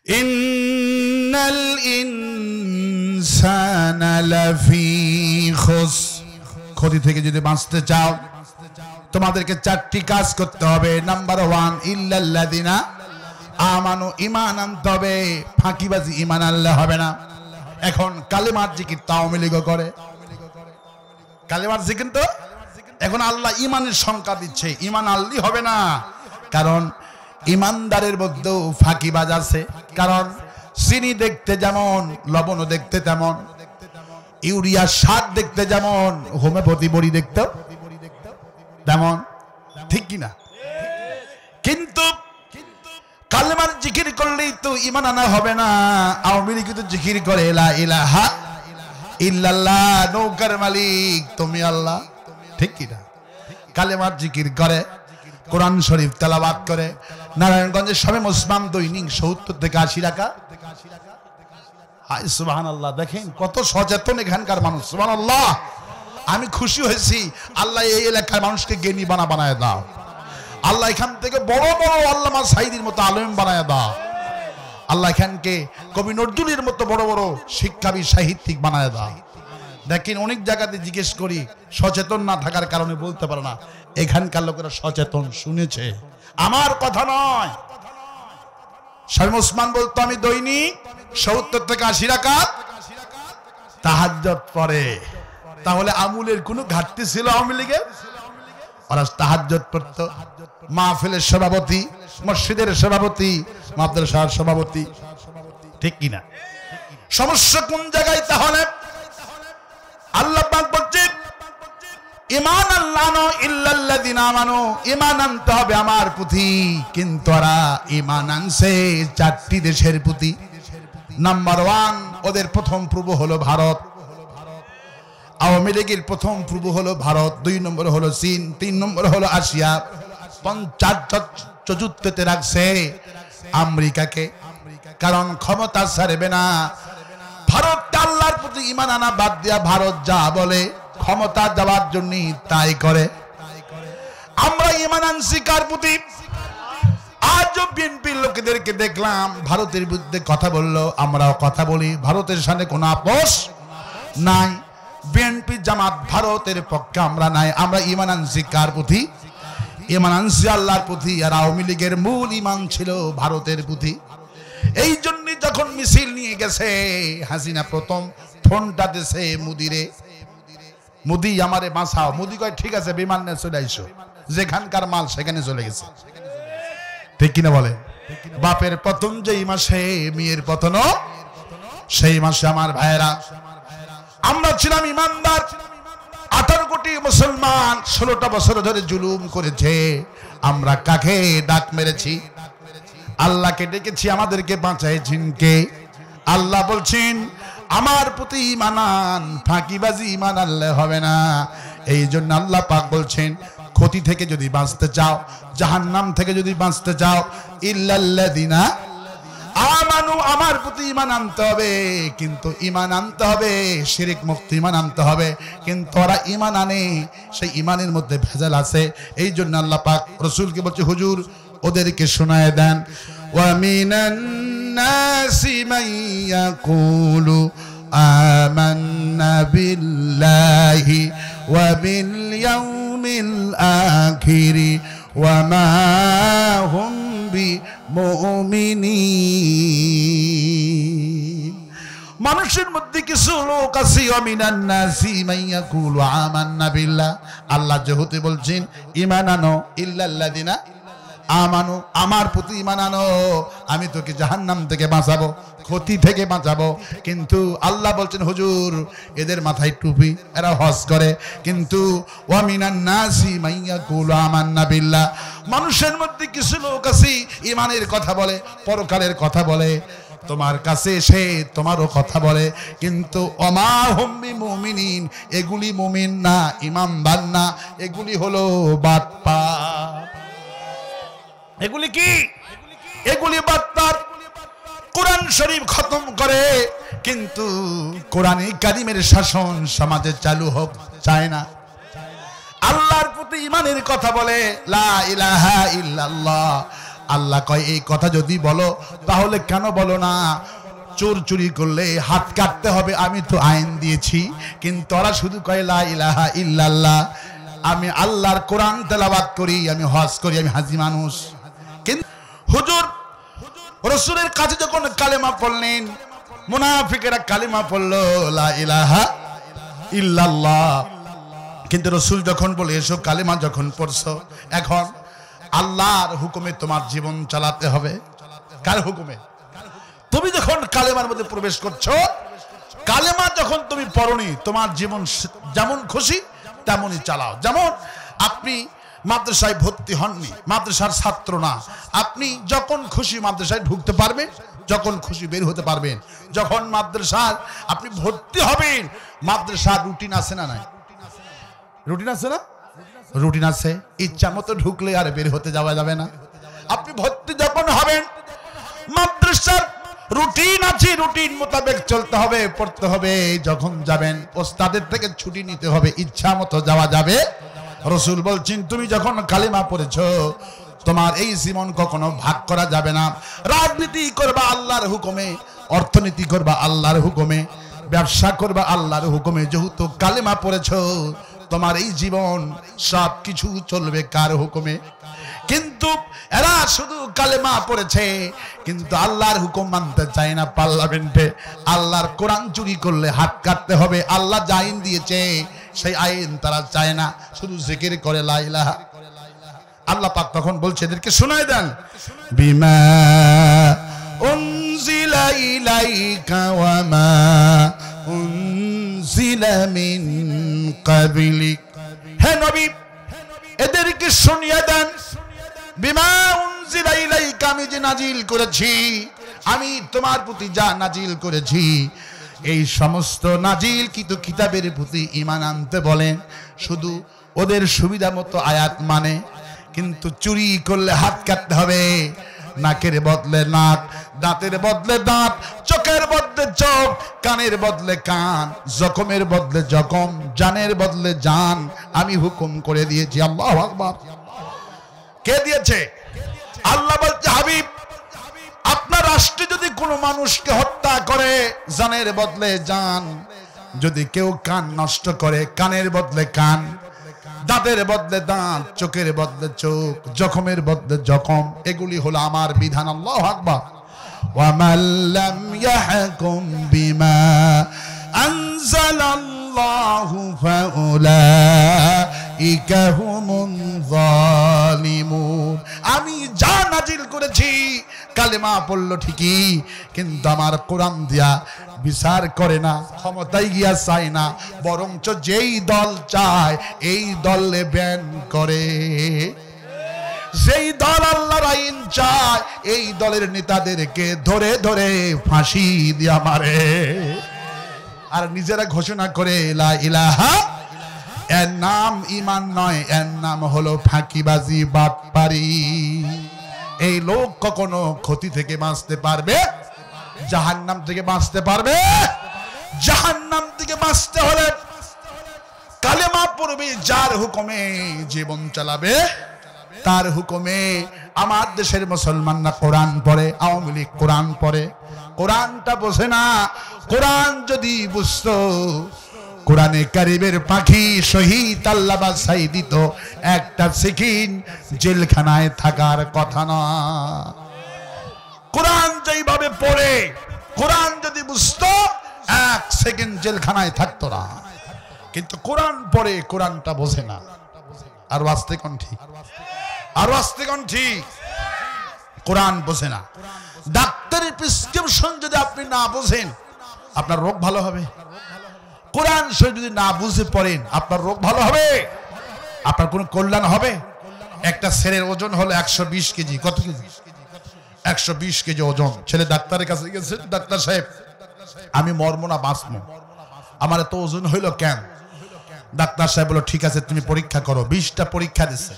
ইন্নাল ইনসানা লাফি খুসর, ক্ষতি থেকে যদি বাঁচতে চাও তোমাদেরকে চারটি কাজ করতে হবে। নাম্বার 1, ইল্লাল্লাযিনা আমানু, ঈমান আনতে হবে, ফাঁকিবাজি ঈমান আনলে হবে না। এখন কালেমার জিকির তো আওয়ামী লীগও করে, কালেমার জিকির তো এখন আল্লাহ ঈমানের সংখ্যা দিচ্ছে, ঈমান আনলেই হবে না। কারণ ঈমানদারের মধ্যেও ফাঁকিবাজ আছে। কারণ চিনি দেখতে যেমন, লবণও দেখতে তেমন, ইউরিয়া সার দেখতে যেমন, হোমিওপ্যাথি বড়ি দেখতে তেমন, ঠিক কিনা? কিন্তু কালেমার জিকির করলেই তো ঈমান আনা হবে না। আওয়ামী লীগ তো জিকির করে লা ইলাহা ইল্লাল্লাহ, নৌকার মালিক তুমি আল্লাহ, ঠিক কিনা? কালেমার জিকির করে, কোরআন শরীফ তেলাওয়াত করে। নারায়ণগঞ্জের সবে মুসলমান দৈনিক 70 থেকে 80 টাকা। হায় সুবহানাল্লাহ, দেখেন কত সচেতন এখানকার মানুষ। সুবহানাল্লাহ, আমি খুশি হয়েছি। আল্লাহ এই এলাকার মানুষকে জ্ঞানী বানায় দাও। আল্লাহ এখান থেকে বড় বড় আল্লামা সাঈদীর মতো আলেম বানায় দাও। আল্লাহ এখানকে কবি নজরুলের মতো বড় বড় শিক্ষাবিদ সাহিত্যিক বানায় দাও। দেখেন অনেক জায়গাতে জিজ্ঞেস করি, সচেতন না থাকার কারণে বলতে পারে না। এখানকার লোকেরা সচেতন, শুনেছে, আমার কথা নয়। শামীম ওসমান বলতো আমি দৈনিক 70 থেকে 80 রাকাত তাহাজ্জুদ পড়ে। তাহলে আমুলের কোনো ঘাটতি ছিল আওয়ামী লীগের? ওরা তাহাজ্জুদ পড়তো। মাহফিলের সভাপতি, মসজিদের সভাপতি, মাদ্রাসার সভাপতি, ঠিক কিনা? সমস্যা কোন জায়গায়? তাহলে আল্লাহ পাক বলছেন ঈমান আল্লাহু ইল্লাল্লাযিনা আমানু, ঈমান আনতে হবে আমার প্রতি। কিন্তু ওরা ঈমান আনছে 4টি দেশের প্রতি। নাম্বার 1, ওদের প্রথম প্রভু হলো ভারত। আওয়ামী লীগের প্রথম প্রভু হলো ভারত, 2 নম্বর হলো চীন, 3 নম্বর হলো রাশিয়া, 4তে রাখছে আমেরিকাকে। কারণ ক্ষমতা ছাড়বে না। ভারত আল্লাহর প্রতি ঈমান আনা বাদ দিয়া ভারত যা বলে ক্ষমতা দেওয়ার জন্য তাই করে। আমরা ঈমান আনছি কার প্রতি? আজও বিএনপির লোকেদেরকে দেখলাম ভারতের বিরুদ্ধে কথা বললো, আমরাও কথা বলি, ভারতের সাথে কোনো আপোষ নাই। বিএনপি জামাত ভারতের পক্ষে আমরা নাই। আমরা ঈমান আনছি কার প্রতি? ঈমান আনছি আল্লাহর প্রতি। আর আওয়ামী লীগের মূল ঈমান ছিল ভারতের প্রতি। এই জন্য যখন মিছিল নিয়ে গেছে হাসিনা, প্রথম ফোনটা দিছে মুদিরে, মুদি আমারে বাঁচাও। মুদি কয় ঠিক আছে, বিমান নিয়ে চলে আইসো, যেখানকার মাল সেখানে চলে গেছে, ঠিক কিনা বলে? বাপের পতন যেই মাসে মেয়ের পতন সেই মাসে আমার ভাইয়েরা, আমরা ছিলাম ইমানদার। 18 কোটি মুসলমান 16টা বছর ধরে জুলুম করেছে। আমরা কাকে ডাক মেরেছি? আল্লাহকে ডেকেছি, আমাদেরকে বাঁচাইছেন কে? আল্লাহ বলছেন আমার প্রতি ঈমান আন, ফাঁকিবাজি ঈমান আনলে হবে না। এই জন্য আল্লাহ পাক বলছেন ক্ষতি থেকে যদি বাঁচতে চাও, জাহান্নাম থেকে যদি বাঁচতে চাও, ইল্লাল্লাযিনা আমানু, আমার প্রতি ঈমান আনতে হবে। কিন্তু ঈমান আনতে হবে শিরক মুক্ত ঈমান আনতে হবে। কিন্তু ওরা ঈমান আনে, সেই ঈমানের মধ্যে ভেজাল আছে। এই জন্য আল্লাহ পাক রাসূলকে বলছে হুজুর ওদেরকে শোনায় দেন, ওয়া মিনান নাসি মান ইয়াকুলু আমান্না বিল্লাহি ওয়া বিল ইয়াউমিল আখিরি ওয়া মা হুম বিমুমিনিন। মানুষের মধ্যে কিছু লোক আছে মিনান নাসি মান ইয়াকুলু আমান্না বিল্লাহ, আল্লাহ যেহেতু বলছেন ঈমান আনো, ইল্লাল্লাযিনা আমানু, আমার প্রতি ঈমান আনো, আমি তোকে জাহান্নাম থেকে বাঁচাবো, ক্ষতি থেকে বাঁচাবো। কিন্তু আল্লাহ বলছেন হুজুর এদের মাথায় টুপি, এরা হজ করে, কিন্তু ওয়া মিনান নাসি মান ইয়াকুলু আমান্না বিল্লাহ, মানুষের মধ্যে কিছু লোক আছে ঈমানের কথা বলে, পরকালের কথা বলে, তোমার কাছে এসে তোমারও কথা বলে, কিন্তু ওমা হুম বিমুমিনিন, এগুলি মুমিন না, ঈমানদার না, এগুলি হলো বাটপার। এগুলি কি? এগুলি বাটপার। কোরআন শরীফ খতম করে কিন্তু কোরআনে কারিমের শাসন সমাজে চালু হোক চায় না। আল্লাহর প্রতি ঈমানের কথা বলে, লা ইলাহা ইল্লাল্লাহ, আল্লাহ কয় এই কথা যদি বলো তাহলে কেন বলো না চোর চুরি করলে হাত কাটতে হবে, আমি তো আইন দিয়েছি। কিন্তু ওরা শুধু কয় লা ইলাহা ইল্লাল্লাহ, আমি আল্লাহর কোরআন তেলাওয়াত করি, আমি হজ করি, আমি হাজি মানুষ। কিন্তু হুজুর রাসূলের কাছে যখন কালেমা পড়লেন, মুনাফিকেরা কালেমা পড়লো লা ইলাহা ইল্লাল্লাহ, কিন্তু রাসূল যখন বলে এসো কালেমা যখন পড়ছো, এখন আল্লাহর হুকুমে তোমার জীবন চালাতে হবে। কার হুকুমে? তুমি যখন কালেমার মধ্যে প্রবেশ করছো, কালেমা যখন তুমি পড়নি, তোমার জীবন যেমন খুশি তেমনই চালাও। যেমন আপনি মাদ্রাসায় ভর্তি হননি, মাদ্রাসার ছাত্র না, আপনি যখন খুশি মাদ্রাসায় ঢুকতে পারবেন, যখন খুশি বের হতে পারবেন। যখন মাদ্রাসার আপনি ভর্তি হবেন, মাদ্রাসার রুটিন আছে না নাই? রুটিন আছে না? রুটিন আছে। ইচ্ছা মতো ঢুকলে আর বের হতে যাওয়া যাবে না। আপনি ভর্তি যখন হবেন, মাদ্রাসার রুটিন আছে, রুটিন মোতাবেক চলতে হবে, পড়তে হবে। যখন যাবেন ওস্তাদের থেকে ছুটি নিতে হবে, ইচ্ছা মতো যাওয়া যাবে। রাসূল বলছেন তুমি যখন কালেমা পড়েছো, তোমার এই জীবন কখনো ভাগ করা যাবে না। রাজনীতি করবা আল্লাহর হুকুমে, অর্থনীতি করবা আল্লাহর হুকুমে, ব্যবসা করবা আল্লাহর হুকুমে। যেহেতু কালেমা পড়েছো, তোমার এই জীবন সব কিছু চলবে কার হুকুমে? কিন্তু এরা শুধু কালেমা পড়েছে, কিন্তু আল্লাহর হুকুম মানতে চায় না। পার্লামেন্টে আল্লাহর কোরআন চুরি করলে হাত কাটতে হবে, আল্লাহ যা আইন দিয়েছে সেই আইন তারা চায় না, শুধু জিকির করে লা ইলাহা। আল্লাহ পাক তখন বলছে এদেরকে শোনায় দেন, বিমা উনজিলা ইলাইকা ওয়া মা উনজিলা মিন ক্বাবলিক। হে নবী, এদেরকে শুনিয়ে দেন, বিমা উনজিলা ইলাইকা, আমি যে নাজিল করেছি, আমি তোমার প্রতি যা নাজিল করেছি, এই সমস্ত নাজিল কিন্তু কিতাবের প্রতি ঈমান আনতে বলেন। শুধু ওদের সুবিধা মতো আয়াত মানে, কিন্তু চুরি করলে হাত কাটতে হবে, নাকের বদলে নাক, দাঁতের বদলে দাঁত, চোখের বদলে চোখ, কানের বদলে কান, জখমের বদলে জখম, জানের বদলে জান, আমি হুকুম করে দিয়েছি। আল্লাহু আকবার। কে দিয়েছে? আল্লাহ বলছে হাবিব, আপনার রাষ্ট্রে যদি কোনো মানুষকে হত্যা করে, জানের বদলে জান, যদি কেউ কান নষ্ট করে, কানের বদলে কান, দাঁতের বদলে দাঁত, চোখের বদলে চোখ, জখমের বদলে জখম, এগুলি হলো আমার বিধান। আল্লাহু আকবার। ওয়া মান লাম ইয়াহকুম বিমা আনজালাল্লাহু ফাউলাইকা হুমুল যালিমুন। আমি যা নাজিল করেছি, কালেমা পড়লো ঠিকই, কিন্তু আমার কোরআন দিয়া বিচার করে না, ক্ষমতায় গিয়া চায় না, বরঞ্চ যেই দল চায় এই দলে ব্যান করে। যেই দল আল্লাহর আইন চায়, এই দলের নেতাদেরকে ধরে ধরে ফাঁসি দিয়া মারে, আর নিজেরা ঘোষণা করে লা ইলাহা। এর নাম ঈমান নয়, এর নাম হলো ফাঁকিবাজি, বাটপারি। এই লোক কখনো ক্ষতি থেকে বাঁচতে পারবে? জাহান্নাম থেকে বাঁচতে পারবে? জাহান্নাম থেকে বাঁচতে হলে কালেমা পড়বে, যার হুকুমে জীবন চালাবে, তার হুকুমে। আমার দেশের মুসলমানরা কোরআন পড়ে, আওয়ামী লীগ কোরআন পড়ে, কোরআনটা বোঝে না। কোরআন যদি বুঝতো, কোরআনে কারিমের পাখি শহীদ আল্লাহ বাছাই দিত, একটা সেকেন্ড জেলখানায় থাকার কথা না। কোরআন যেইভাবে পড়ে, কোরআন যদি বুঝতো, এক সেকেন্ড জেলখানায় থাকতো না। কিন্তু কোরআন পড়ে, কোরআনটা বোঝে না। আর আস্তে কোন ঠিক, আর আস্তে কোন ঠিক, কোরআন বোঝে না। ডাক্তারের প্রেসক্রিপশন যদি আপনি না বোঝেন, আপনার রোগ ভালো হবে? কোরআন শরীফ যদি না বুঝে পড়েন, আপনার রোগ ভালো হবে? আপনার কোনো কল্যাণ হবে? একটা ছেলের ওজন হলো 120 কেজি। কত কেজি? 120 কেজি ওজন। ছেলে ডাক্তারের কাছে গেছে, ডাক্তার সাহেব আমি মরবো না বাঁচবো, আমার এত ওজন হইল কেন? ডাক্তার সাহেব বলল ঠিক আছে তুমি পরীক্ষা করো। 20টা পরীক্ষা দিচ্ছে,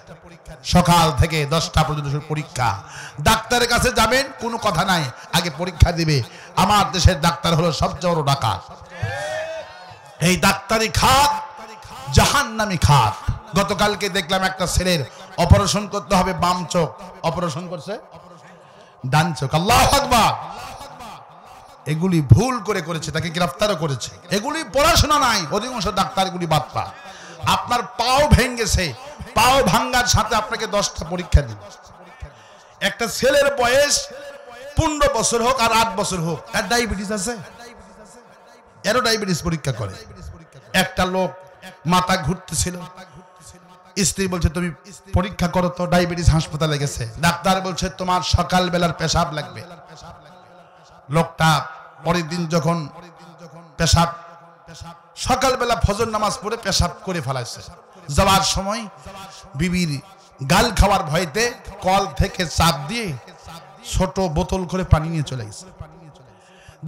সকাল থেকে 10টা পর্যন্ত পরীক্ষা। ডাক্তারের কাছে যাবেন, কোনো কথা নাই, আগে পরীক্ষা দিবে। আমার দেশের ডাক্তার হলো সবচেয়ে বড় ডাকাত। এই ডাক্তারি খাত জাহান্নামী খাত। গতকালকে দেখলাম একটা ছেলের অপারেশন করতে হবে বাম চোখ, অপারেশন করছে ডান চোখ। আল্লাহু আকবার। এগুলি ভুল করেছে, তাকে গ্রেফতারও করেছে। এগুলি পড়াশোনা নাই, অধিকাংশ ডাক্তার এগুলি বাটপার। আপনার পাও ভেঙেছে, পাও ভাঙ্গার সাথে আপনাকে 10টা পরীক্ষা দিন। একটা ছেলের বয়স 15 বছর হোক আর 8 বছর হোক, এর ডায়াবেটিস আছে, এরও ডায়াবেটিস পরীক্ষা করে। একটা লোক মাথা ঘুরতেছিল, স্ত্রী বলছে তুমি পরীক্ষা করো তো, ডায়াবেটিস হাসপাতালে গেছে। ডাক্তার বলছে তোমার সকাল বেলার পেশাব লাগবে। লোকটা পরের দিন যখন পেশাব, সকালবেলা ফজর নামাজ পড়ে পেশাব করে ফেলাইছে, যাওয়ার সময় বিবির গাল খাওয়ার ভয়তে কল থেকে চাপ দিয়ে ছোট বোতল করে পানি নিয়ে চলে গেছে।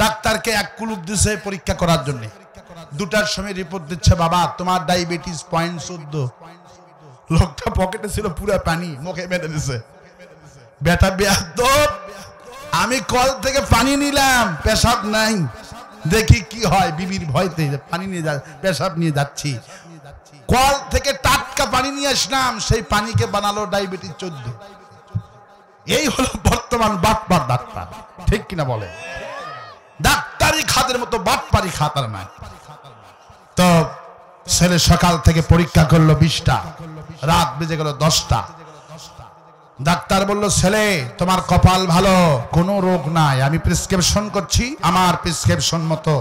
ডাক্তারকে 1 কুলুপ দিছে পরীক্ষা করার জন্য। 2টার সময় রিপোর্ট দিচ্ছে বাবা তোমার ডায়াবেটিস 0.14। লোকটা পকেটে ছিল পুরো পানি, মুখে মেরে দিছে। বেটা বেয়াদব, আমি কল থেকে পানি নিলাম, পেশাব নাই, দেখি কি হয়। বিবির ভয়তে পানি নিয়ে পেশাব নিয়ে যাচ্ছি, কল থেকে টাটকা পানি নিয়ে আসলাম, সেই পানিকে বানালো ডায়াবেটিস 14। এই হলো বর্তমান বাটপার ডাক্তার, ঠিক কিনা বলে? ডাক্তারি খাতের মতো বাটপারি খাতার নাই। তো ছেলে সকাল থেকে পরীক্ষা করলো 20টা, রাত বেজে গেল 10টা। ডাক্তার বলল ছেলে তোমার কপাল ভালো, কোনো রোগ নাই, আমি প্রেসক্রিপশন করছি, আমার প্রেসক্রিপশন মতো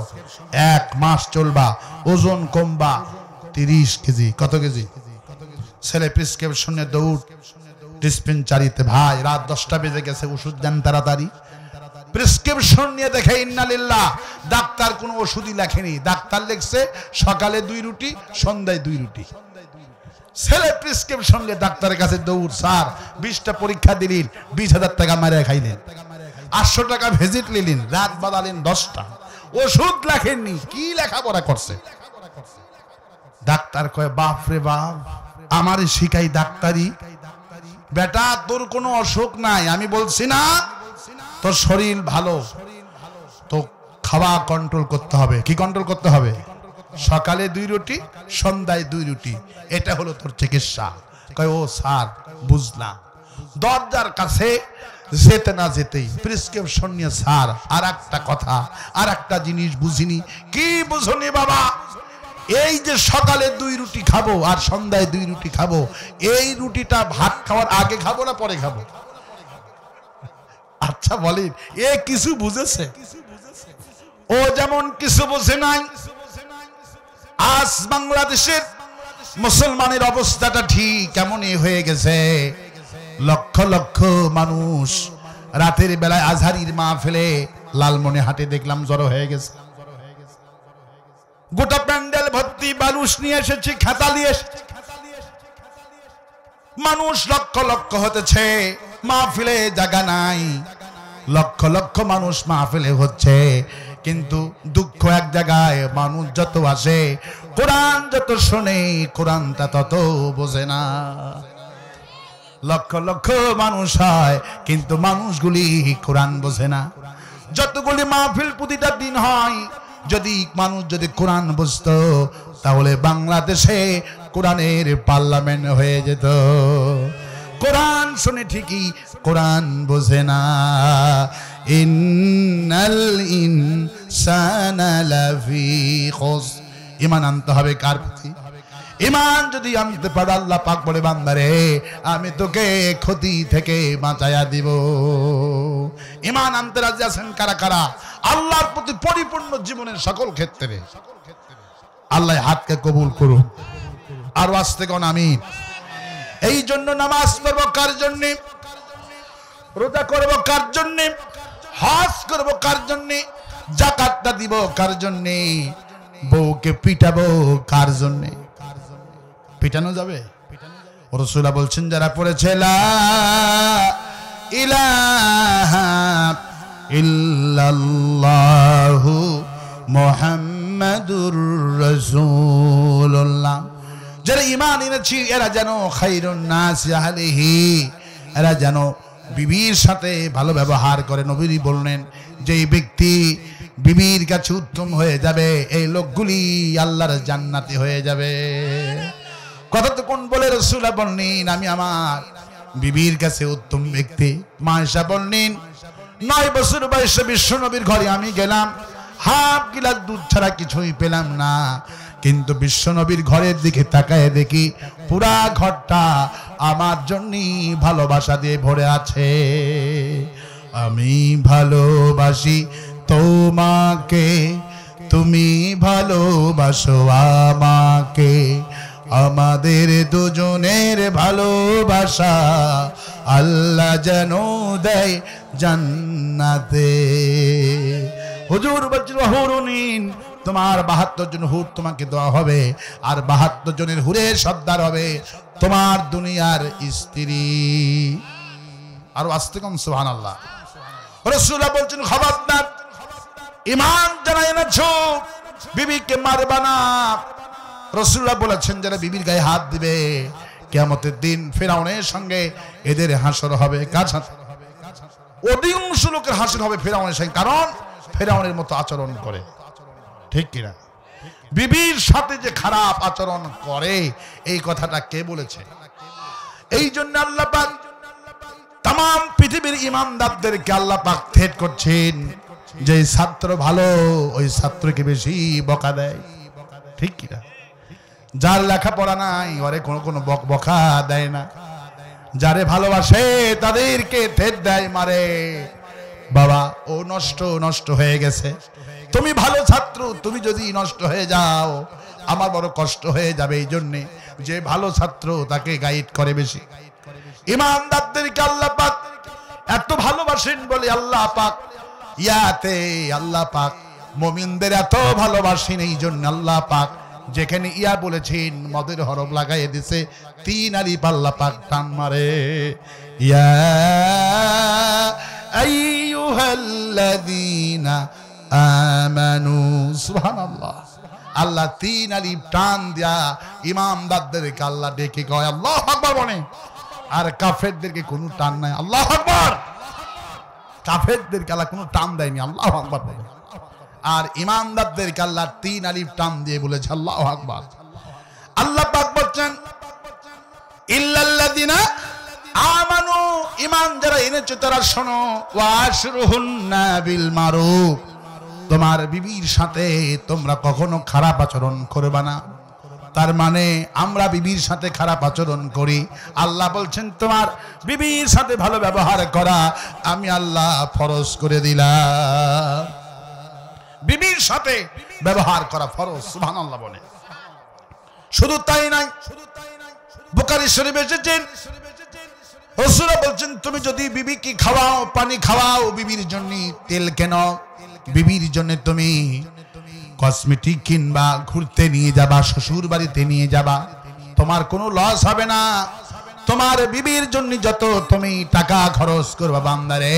1 মাস চলবা, ওজন কমবা 30 কেজি। কত কেজি? ছেলে প্রেসক্রিপশনে দৌড় ডিসপেন্সারিতে। ভাই রাত 10টা বেজে গেছে, ওষুধ দেন তাড়াতাড়ি। প্রেসক্রিপশন নিয়ে দেখে ইন্নালিল্লাহ, ডাক্তার কোনো ওষুধই লেখেনি। ডাক্তার লিখছে সকালে 2 রুটি, সন্ধ্যায় 2 রুটি। ছেলে প্রেসক্রিপশন নিয়ে ডাক্তারের কাছে দৌড়। স্যার 20টা পরীক্ষা দিলেন, 20,000 টাকা মারে খাইলেন, 800 টাকা ভিজিট নিলেন, রাত বাদালেন 10টা, ওষুধ লেখেননি, কি লেখাপড়া করছে? ডাক্তার কয় বাপ রে বাপ, আমার শিখাই ডাক্তারি। বেটা তোর কোনো অসুখ নাই, আমি বলছি না তোর শরীর ভালো, তো খাওয়া কন্ট্রোল করতে হবে। কি কন্ট্রোল করতে হবে? সকালে 2 রুটি, সন্ধ্যায় 2 রুটি, এটা হলো তোর চিকিৎসা। কয় ও স্যার বুঝলাম। দরজার কাছে যেতে না যেতেই প্রেসক্রিপশন নিয়ে স্যার আর একটা কথা, আর একটা জিনিস বুঝিনি। কি বুঝনি বাবা? এই যে সকালে 2 রুটি খাবো আর সন্ধ্যায় 2 রুটি খাবো, এই রুটিটা ভাত খাওয়ার আগে খাবো না পরে খাবো? আচ্ছা বলেন, এ কিছু বুঝেছে? ও যেমন কিছু বোঝে নাই। আজ বাংলাদেশের মুসলমানের অবস্থাটা ঠিক এমনই হয়ে গেছে। লক্ষ লক্ষ মানুষ রাতের বেলায় আজহারির মাহফিলে লালমনিরহাটে দেখলাম জড়ো হয়ে গেছে। গোটা প্যান্ডেল ভর্তি বালুস নিয়ে এসেছে, খাতা নিয়ে এসেছে, মানুষ লক্ষ লক্ষ হতেছে, মাহফিলে জায়গা নাই। লক্ষ লক্ষ মানুষ মাহফিলে হচ্ছে, কিন্তু দুঃখ এক জায়গায়, মানুষ যত আসে, কোরআন যত শোনে, কোরআনটা তত বোঝে না। লক্ষ লক্ষ মানুষ হয়, কিন্তু মানুষগুলি কোরআন বোঝে না। যতগুলি মাহফিল প্রতিটা দিন হয়, যদি মানুষ যদি কোরআন বুঝতো, তাহলে বাংলাদেশে কোরআনের পার্লামেন্ট হয়ে যেত। কোরআন শুনে ঠিকই, কোরআন বোঝে না। ইন্নাল ইনসানা লাফি খুসর। ঈমান আনতে হবে কার প্রতি? ঈমান যদি আনতে পারো, আল্লাহ পাক বলে বান্দারে আমি তোকে ক্ষতি থেকে বাঁচায়া দিব। ঈমান আনতে রাজি আছেন কারা কারা? আল্লাহর প্রতি পরিপূর্ণ জীবনের সকল ক্ষেত্রে। আল্লাহ হাতকে কবুল করুন, আর আস্তে কোন আমিন। এই জন্য নামাজ পড়ব কার জন্য? রোজা করব কার জন্য? হজ করব কার জন্য? যাকাতটা দিব কার জন্য? বউকে পিটাবো কার জন্য? পিটানো যাবে? রাসূলুল্লাহ বলছেন যারা পড়েছে লা ইলাহা ইল্লাল্লাহু মুহাম্মাদুর রাসূলুল্লাহ, যারা ঈমান এনেছি এরা যেন খায়রুন নাস আহলিহি, এরা যেন বিবির সাথে ভালো ব্যবহার করে। নবী বললেন যে ব্যক্তি বিবির কাছে উত্তম হয়ে যাবে, এই লোকগুলি আল্লাহর জান্নাতি হয়ে যাবে। কথা তো কোন বলে রাসূলুল্লাহ বললেন আমি আমার বিবির কাছে উত্তম ব্যক্তি। মা আয়েশা বললেন 9 বছর বয়সে বিশ্ব নবীর ঘরে আমি গেলাম, হাফ গিলাস দুধ ছাড়া কিছুই পেলাম না, কিন্তু বিশ্ব নবীর ঘরের দিকে তাকায় দেখি পুরা ঘরটা আমার জন্যই ভালোবাসা দিয়ে ভরে আছে। আমি ভালোবাসি তোমাকে, তুমি ভালোবাসো আমাকে, আমাদের দুজনের ভালোবাসা আল্লাহ যেন দেয় জান্নাতে। হুজুর বলছেন হুরুনিন, তোমার 72 জন হুর তোমাকে দেওয়া হবে, আর 72 জনের হুরের সর্দার হবে তোমার দুনিয়ার স্ত্রী। আর আস্তে কম সুবহানাল্লাহ। রাসূলুল্লাহ বলছেন খবরদার, ঈমান যারা এনেছো বিবিকে মারবা না। রাসূলুল্লাহ বলেছেন যারা বিবির গায়ে হাত দিবে কিয়ামতের দিন ফিরআউনের সঙ্গে এদের হাসর হবে। কার সাথে? অধিকাংশ লোকের হাসর হবে ফিরআউনের সঙ্গে, কারণ ফিরআউনের মতো আচরণ করে, ঠিক কিনা? বিবির সাথে যে খারাপ আচরণ করে এই কথাটা কে বলেছে? এই জন্য আল্লাহ পাক तमाम পৃথিবীর ইমানদারদেরকে আল্লাহ পাক থেট করছেন যে ছাত্র ভালো ওই ছাত্রকে বেশি বকা দেয়, ঠিক কিনা? যার লেখাপড়া নাই ওরে কোনো বকা দেয় না, যারে ভালোবাসে তাদেরকে থেট দেয়, মারে। বাবা ও নষ্ট হয়ে গেছে, তুমি ভালো ছাত্র, তুমি যদি নষ্ট হয়ে যাও আমার বড় কষ্ট হয়ে যাবে। এই জন্যে যে ভালো ছাত্র তাকে গাইড করে বেশি। ইমানদারদেরকে আল্লাহ পাক এত ভালোবাসেন বলে আল্লাহ পাক আল্লাহ পাক মুমিনদের এত ভালোবাসেন, এই জন্য আল্লাহ পাক যেখানে ইয়া বলেছেন মদের হরফ লাগাইয়ে দিছে, 3 আলিফ আল্লাহ পাক টান মারে, ইয়া আইয়ুহাল্লাযীনা আমানু। সুবহানাল্লাহ। আল্লাহ 3 আলিফ টান দিয়া ইমানদারদেরকে আল্লাহ ডেকে কয় আল্লাহু আকবার বলে, আর কাফেরদেরকে কোনো টান নাই। আল্লাহু আকবার। কাফেরদেরকে আল্লাহ কোনো টান দেয়নি, আল্লাহু আকবার বলে। আর ইমানদারদেরকে আল্লাহ 3 আলিফ টান দিয়ে বলেছে আল্লাহু আকবার। আল্লাহ পাক বলেন ইল্লাল্লাযিনা আমানু, ঈমান যারা এনেছে তারা শোনো, ওয়াশরুহুন্না বিল মারুফ, তোমার বিবির সাথে তোমরা কখনো খারাপ আচরণ করবে না। তার মানে আমরা বিবির সাথে খারাপ আচরণ করি, আল্লাহ বলছেন তোমার বিবির সাথে ভালো ব্যবহার করা আমি আল্লাহ ফরজ করে দিলাম। বিবির সাথে ব্যবহার করা ফরজ, সুবহানাল্লাহ বলে। শুধু তাই নাই, বুখারী শরীফে এসেছে রাসূলুল্লাহ বলছেন তুমি যদি বিবিকে খাওয়াও, পানি খাওয়াও, বিবির জন্য তেল কেন, বিবির জন্য তুমি কসমেটিক কিনবা, ঘুরতে নিয়ে যাবা, শ্বশুর বাড়িতে নিয়ে যাবা, তোমার কোনো লস হবে না। তোমার বিবির জন্য যত তুমি টাকা খরচ করবা বান্দারে,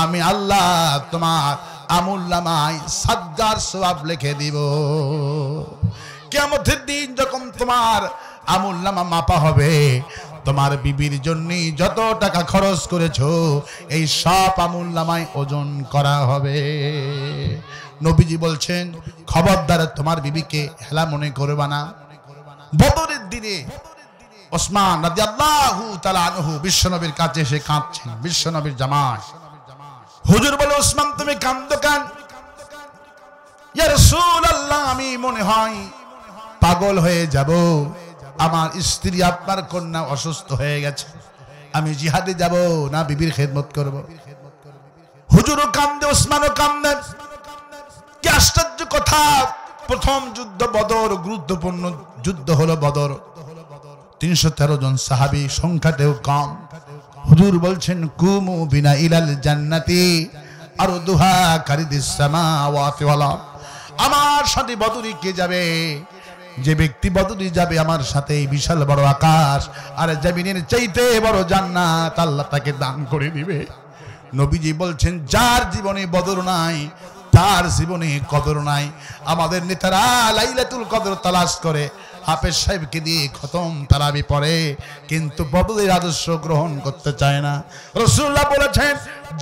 আমি আল্লাহ তোমার আমুলনামায় সাদগার সওয়াব লিখে দিব। কিয়ামতের দিন যখন তোমার আমুলনামা মাপা হবে, তোমার বিবির জন্য যত টাকা খরচ করেছো এই সব আমুলনামায় ওজন করা হবে। নবীজি বলছেন খবরদার তোমার বিবিকে হেলা মনে করবে না। বদরের দিনে ওসমান রাদিয়াল্লাহু তাআলা আনহু বিশ্বনবীর কাছে এসে কাঁদছেন, বিশ্বনবীর জামাই। হুজুর বলে ওসমান তুমি কাঁদো কেন? ইয়া রাসূলুল্লাহ আমি মনে হয় পাগল হয়ে যাব, আমার স্ত্রী আপনার কন্যা অসুস্থ হয়ে গেছে, আমি জিহাদে যাব না বিবির খেদমত করব। হুজুরও কান্দে, ওসমানও কান্দেন। কি আশ্চর্য কথা! প্রথম যুদ্ধ বদর, গুরুত্বপূর্ণ যুদ্ধ হলো বদর। 313 জন সাহাবী, সংখ্যাতেও কম। হুজুর বলছেন কুমু বিনা ইলাল জান্নাতি আরদুহা কারিদিস সামাওয়াতি ওয়াল আরদ। আমার সাথে বদরে কে যাবে? যে ব্যক্তি বদরে যাবে আমার সাথে এই বিশাল বড় আকাশ আর জমিনের চাইতে বড় জান্নাত আল্লাহ তাকে দান করে দিবে। নবীজি বলছেন যার জীবনে বদর নাই তার জীবনে কদর নাই। আমাদের নেতারা লাইলাতুল কদর তালাশ করে, হাফেজ সাহেবকে দিয়ে খতম তারাবি পড়ে, কিন্তু বদরের আদর্শ গ্রহণ করতে চায় না। রাসূলুল্লাহ বলেছেন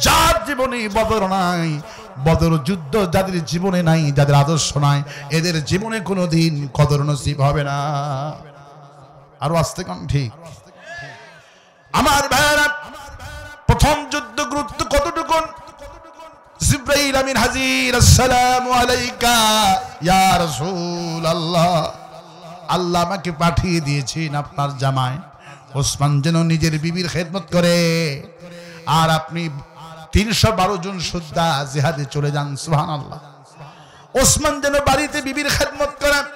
যার জীবনে বদর নাই, বদর যুদ্ধ যাদের জীবনে নাই, যাদের আদর্শ নাই, এদের জীবনে কোনোদিন কদর নসিব হবে না। আরো আস্তে কোন ঠিক আমার ভাইরা প্রথম যুদ্ধ গুরুত্ব কতটুকু জিবরাইল আমিন হাজির আসসালামু আলাইকা ইয়া রাসূলুল্লাহ আল্লাহ আমাকে পাঠিয়ে দিয়েছেন আপনার জামাই ওসমান যেন নিজের বিবির খেদমত করে আর আপনি 312 জন যোদ্ধা জিহাদে চলে যান সুবহানাল্লাহ ওসমান যেন বাড়িতে বিবির খেদমত করেন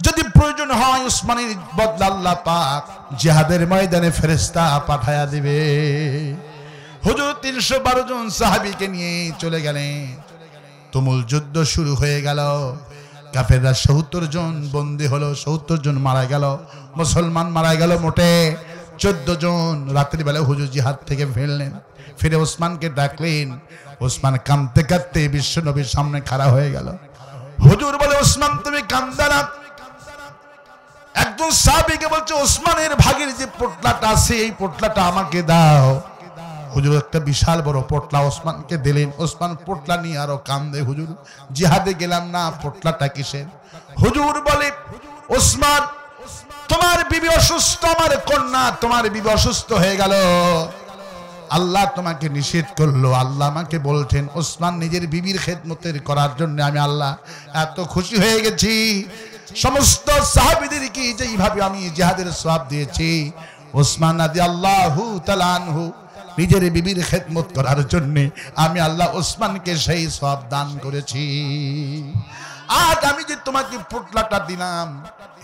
যদি প্রয়োজন হয় ওসমানের বদলা আল্লাহ পাক জিহাদের ময়দানে ফেরেশতা পাঠায়া দিবে হুজুর 312 জন সাহাবীকে নিয়ে চলে গেলেন তুমুল যুদ্ধ শুরু হয়ে গেল কাফেররা 70 জন বন্দী হলো 70 জন মারা গেল মুসলমান মারা গেল মোটে 14 জন রাত্রি বেলা হুজুর জিহাদ থেকে ফিরলেন ফিরে ওসমানকে ডাকলেন ওসমান কাঁদতে কাঁদতে বিশ্ব নবীর সামনে খাড়া হয়ে গেল হুজুর বলে ওসমান তুমি কাঁদো না একজন সাহাবীকে বলছে ওসমানের ভাগের যে পোটলাটা আছে এই পোটলাটা আমাকে দাও হুজুর একটা বিশাল বড় পোটলা ওসমানকে দিলেন ওসমান পোটলা নিয়ে আরো কান্দে হুজুর জিহাদে গেলাম না পোটলাটা কিসের হুজুর বলে ওসমান তোমার বিবি অসুস্থ আমার কন্যা তোমার বিবি অসুস্থ হয়ে গেল আল্লাহ তোমাকে নিষেধ করলো আল্লাহ আমাকে বলছেন ওসমান নিজের বিবির খেদমতের করার জন্য আমি আল্লাহ এত খুশি হয়ে গেছি সমস্ত সাহাবীদেরকে যেইভাবে আমি জিহাদের সওয়াব দিয়েছি ওসমান রাদিয়াল্লাহু তাআলা আনহু নিজের বিবির খেদমত করার জন্য আমি আল্লাহ ওসমানকে সেই সওয়াব দান করেছি আজ আমি যে তোমাকে পোটলাটা দিলাম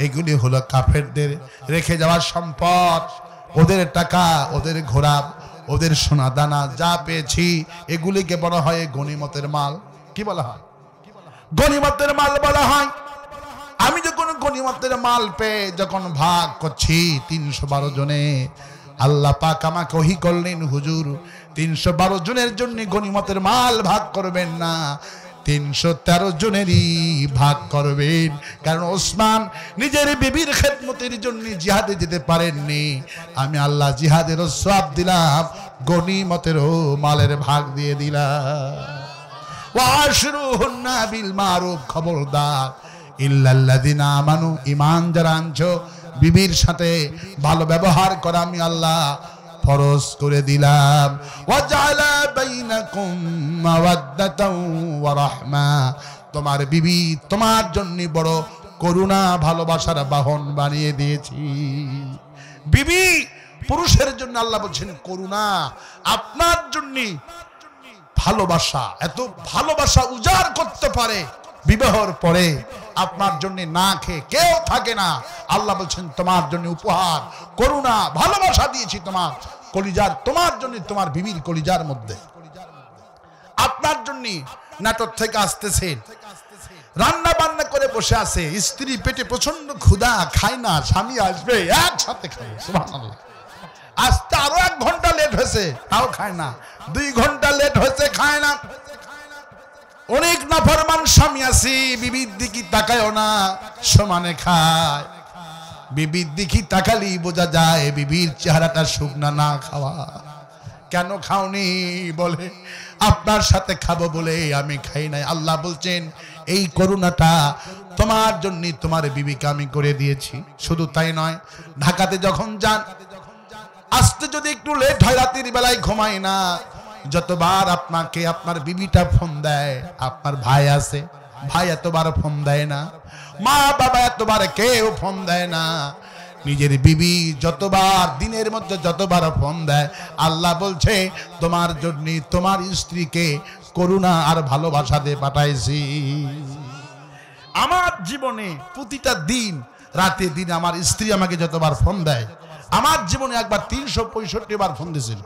এগুলি হলো কাফেরদের রেখে যাওয়া সম্পদ ওদের টাকা ওদের ঘোড়া ওদের সোনা দানা যা পেয়েছি এগুলিকে বলা হয় গনিমতের মাল কি বলা হয় গনিমতের মাল বলা হয় আমি যখন গনিমতের মাল পেয়ে যখন ভাগ করছি 312 জনে আল্লাহ পাক আমাকে ওহী করলেন হুজুর 312 জনের জন্য গনিমতের মাল ভাগ করবেন না 313 জনেরই ভাগ করবেন কারণ ওসমান নিজের বিবির খেদমতের জন্য জিহাদে যেতে পারেননি আমি আল্লাহ জিহাদের সওয়াব দিলাম গনিমতেরও মালের ভাগ দিয়ে দিলাম ওয়াশরুহুন্না বিল মারুফ খবরদার ইল্লাল্লাযিনা আমানু ঈমান যারা আনছো বিবির সাথে ভালো ব্যবহার করা আমি আল্লাহ ফরজ করে দিলাম ওয়াজালা বাইনাকুম মাওয়াদ্দাতাও ওয়া রাহমা তোমার বিবি তোমার জন্য বড় করুণা ভালোবাসার বাহন বানিয়ে দিয়েছি বিবি পুরুষের জন্য আল্লাহ বলেন করুণা আপনার জন্য ভালোবাসা এত ভালোবাসা উজাড় করতে পারে বিবাহের পরে আপনার জন্য না খেয়ে কেউ থাকে না আল্লাহ বলছেন তোমার জন্য উপহার করুণা ভালোবাসা দিয়েছি তোমার কলিজার তোমার জন্য তোমার বিবির কলিজার মধ্যে আপনার জন্য নাটক থেকে আসতেছেন রান্না বান্না করে বসে আছে স্ত্রী পেটে প্রচন্ড ক্ষুধা খায় না স্বামী আসবে একসাথে খাবে সুবহানাল্লাহ আসতে আরো 1 ঘন্টা লেট হয়েছে তাও খায় না 2 ঘন্টা লেট হয়েছে খায় না অনেক নাফরমান স্বামী আছে বিবির দিকে তাকায়ও না সমানে খায় বিবির দিকে তাকালি বোঝা যায় বিবির চেহারাটা শুকনা না খাওয়া কেন খাওনি বলে আপনার সাথে খাবো বলে আমি খাই নাই আল্লাহ বলছেন এই করুণাটা তোমার জন্য তোমার বিবিকে আমি করে দিয়েছি শুধু তাই নয় ঢাকাতে যখন যান আসতে যদি একটু লেট হয় রাতের বেলায় ঘুমায় না যতবার আপনাকে আপনার বিবিটা ফোন দেয় আপনার ভাই আছে ভাই এতবার ফোন দেয় না মা বাবা এতবার কেউ ফোন দেয় না নিজের বিবি যতবার দিনের মধ্যে যতবার ফোন দেয় আল্লাহ বলছে তোমার জন্য তোমার স্ত্রীকে করুণা আর ভালোবাসা দিয়ে পাঠাইছি আমার জীবনে প্রতিটা দিন রাতে দিন আমার স্ত্রী আমাকে যতবার ফোন দেয় আমার জীবনে একবার 365 বার ফোন দিয়েছিল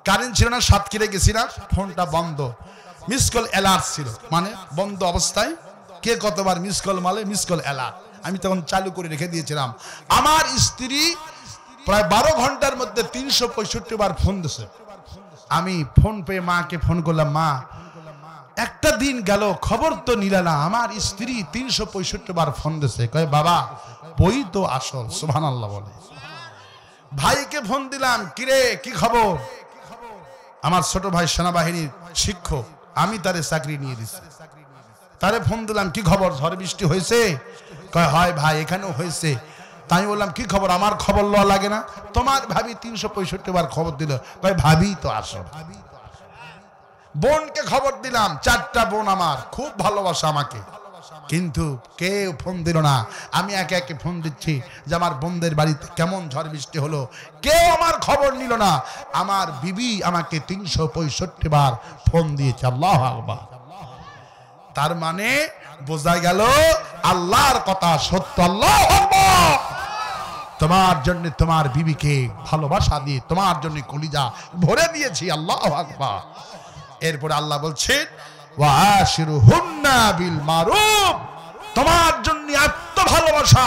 কারেন্ট ছিল না সাতক্ষীরায় গেছিলাম ফোনটা বন্ধ মিস কল অ্যালার্ট ছিল মানে বন্ধ অবস্থায় কে কতবার মিস কল মালে মিস কল অ্যালার্ট আমি তখন চালু করে রেখে দিয়েছিলাম আমার স্ত্রী প্রায় 12 ঘন্টার মধ্যে 365 বার ফোন দিয়েছে আমি ফোন পেয়ে মাকে ফোন করলাম মা একটা দিন গেল খবর তো নিলা না আমার স্ত্রী 365 বার ফোন দিয়েছে কয় বাবা বই তো আসল সুবহানাল্লাহ বলে ভাইকে ফোন দিলাম কিরে কি খবর আমার ছোট ভাই সেনাবাহিনীর শিক্ষক আমি তারে চাকরি নিয়ে দিছি তারে ফোন দিলাম, কি খবর, ঝড় বৃষ্টি হয়েছে? কয় হয় ভাই, এখানেও হয়েছে। তাই বললাম কি খবর, আমার খবর লওয়া লাগে না? তোমার ভাবি 365 বার খবর দিল। কয় ভাবি তো আসো। বোনকে খবর দিলাম, 4টা বোন আমার, খুব ভালোবাসা আমাকে, কিন্তু কেউ ফোন দিল না। আমি একে একে ফোন দিচ্ছি যে আমার বোনদের বাড়িতে কেমন ঝড় বৃষ্টি হলো, কেউ আমার খবর নিল না। আমার বিবি আমাকে 365 বার ফোন দিয়েছে। আল্লাহু আকবার। তার মানে বোঝা গেল আল্লাহর কথা সত্য। আল্লাহু আকবার। তোমার জন্য তোমার বিবিকে ভালোবাসা দিয়ে তোমার জন্য কলিজা ভরে দিয়েছি। আল্লাহু আকবার। এরপরে আল্লাহ বলছেন ওয়াশিরুহুন্না বিল মারুফ, তোমার জন্য এত ভালোবাসা,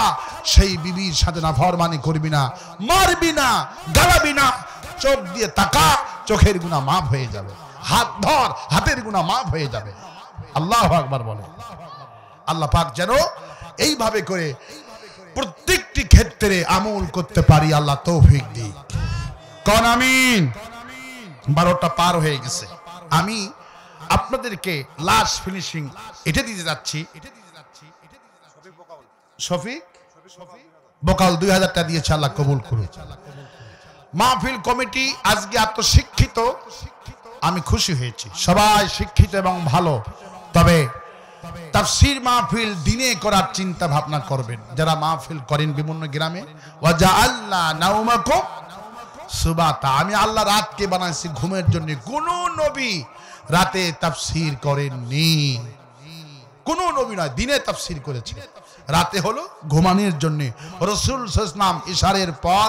সেই বিবির সাথে নাফরমানি করবি না, মারবি না, গালাবি না। চোখ দিয়ে তাকা, চোখের গুনাহ মাফ হয়ে যাবে। হাত ধর, হাতের গুনাহ মাফ হয়ে যাবে। আল্লাহু আকবার বলে। আল্লাহ পাক যেন এইভাবে করে প্রত্যেকটি ক্ষেত্রে আমল করতে পারি, আল্লাহ তৌফিক দিক। কোন আমিন। 12টা পার হয়ে গেছে। আমি আপনাদেরকে লাস্ট ফিনিশিং এটা দিতে যাচ্ছি। শফিক বোকাল 2000 টাকা দিয়েছে, আল্লাহ কবুল করুন। মাহফিল কমিটি আজকে এত শিক্ষিত, আমি খুশি হয়েছি। সবাই শিক্ষিত এবং ভালো। তবে তাফসীর মাহফিল দিনে করার চিন্তা ভাবনা করবেন যারা মাহফিল করেন বিভিন্ন গ্রামে। ওয়াজআলনা নাওমাকুম সুবাতা, আমি আল্লাহ রাতকে বানাইছি ঘুমের জন্য। কোন নবী রাতে তাফসীর করেননি, কোন নবী নয়, দিনে তাফসীর করেছে। রাতে হলো ঘুমানোর জন্য। রাসূল সাল্লাল্লাহু আলাইহি ওয়াসাল্লাম ইশারের পর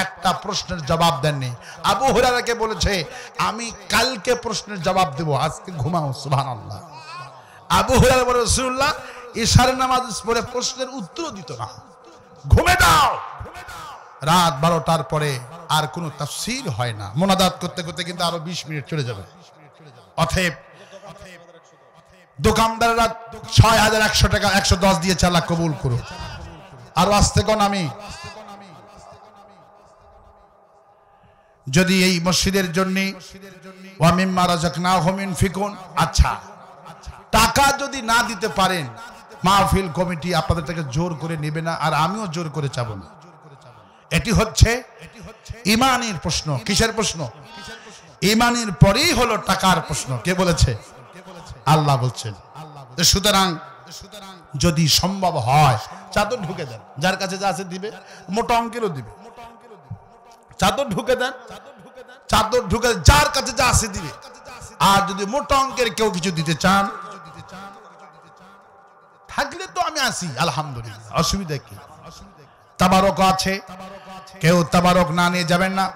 একটা প্রশ্নের জবাব দেননি। আবু হুরায়রাকে বলেছে আমি কালকে প্রশ্নের জবাব দেব, আজকে ঘুমাও। সুবহানাল্লাহ। আবু হুরায়রা বলে রাসূলুল্লাহ ইশারের নামাজ পড়ে প্রশ্নের উত্তর দিত না, ঘুমে দাও। রাত 12টার পরে আর কোনো তাফসীর হয় না। মুনাজাত করতে করতে কিন্তু আরো 20 মিনিট চলে যাবে। অতএব দোকানদাররা 6100 টাকা 110 দিয়েছে, আল্লাহ কবুল করুন। আর আসতে কোন আমি যদি এই মসজিদের জন্য ওয়া মিম্মা রাযাকনাহুম ইনফিকুন, আচ্ছা টাকা যদি না দিতে পারেন মাহফিল কমিটি আপনাদের থেকে জোর করে নেবে না, আর আমিও জোর করে চাব না। এটি হচ্ছে ঈমানের প্রশ্ন। কিসের প্রশ্ন? ঈমানের পরেই হলো টাকার প্রশ্ন। কে বলেছে? আল্লাহ বলছেন। সুতরাং যদি সম্ভব হয় চাদর ঢুকে দেন, যার কাছে যা আছে দিবে, মোটা অঙ্কেরও দিবে। চাদর ঢুকে দেন, চাদর ঢুকে যার কাছে যা আছে দিবে। আর যদি মোটা অঙ্কের কেউ কিছু দিতে চান থাকলে তো আমি আসি, আলহামদুলিল্লাহ, অসুবিধা কি? তাবারক আছে, কেউ তাবারক না নিয়ে যাবেন না,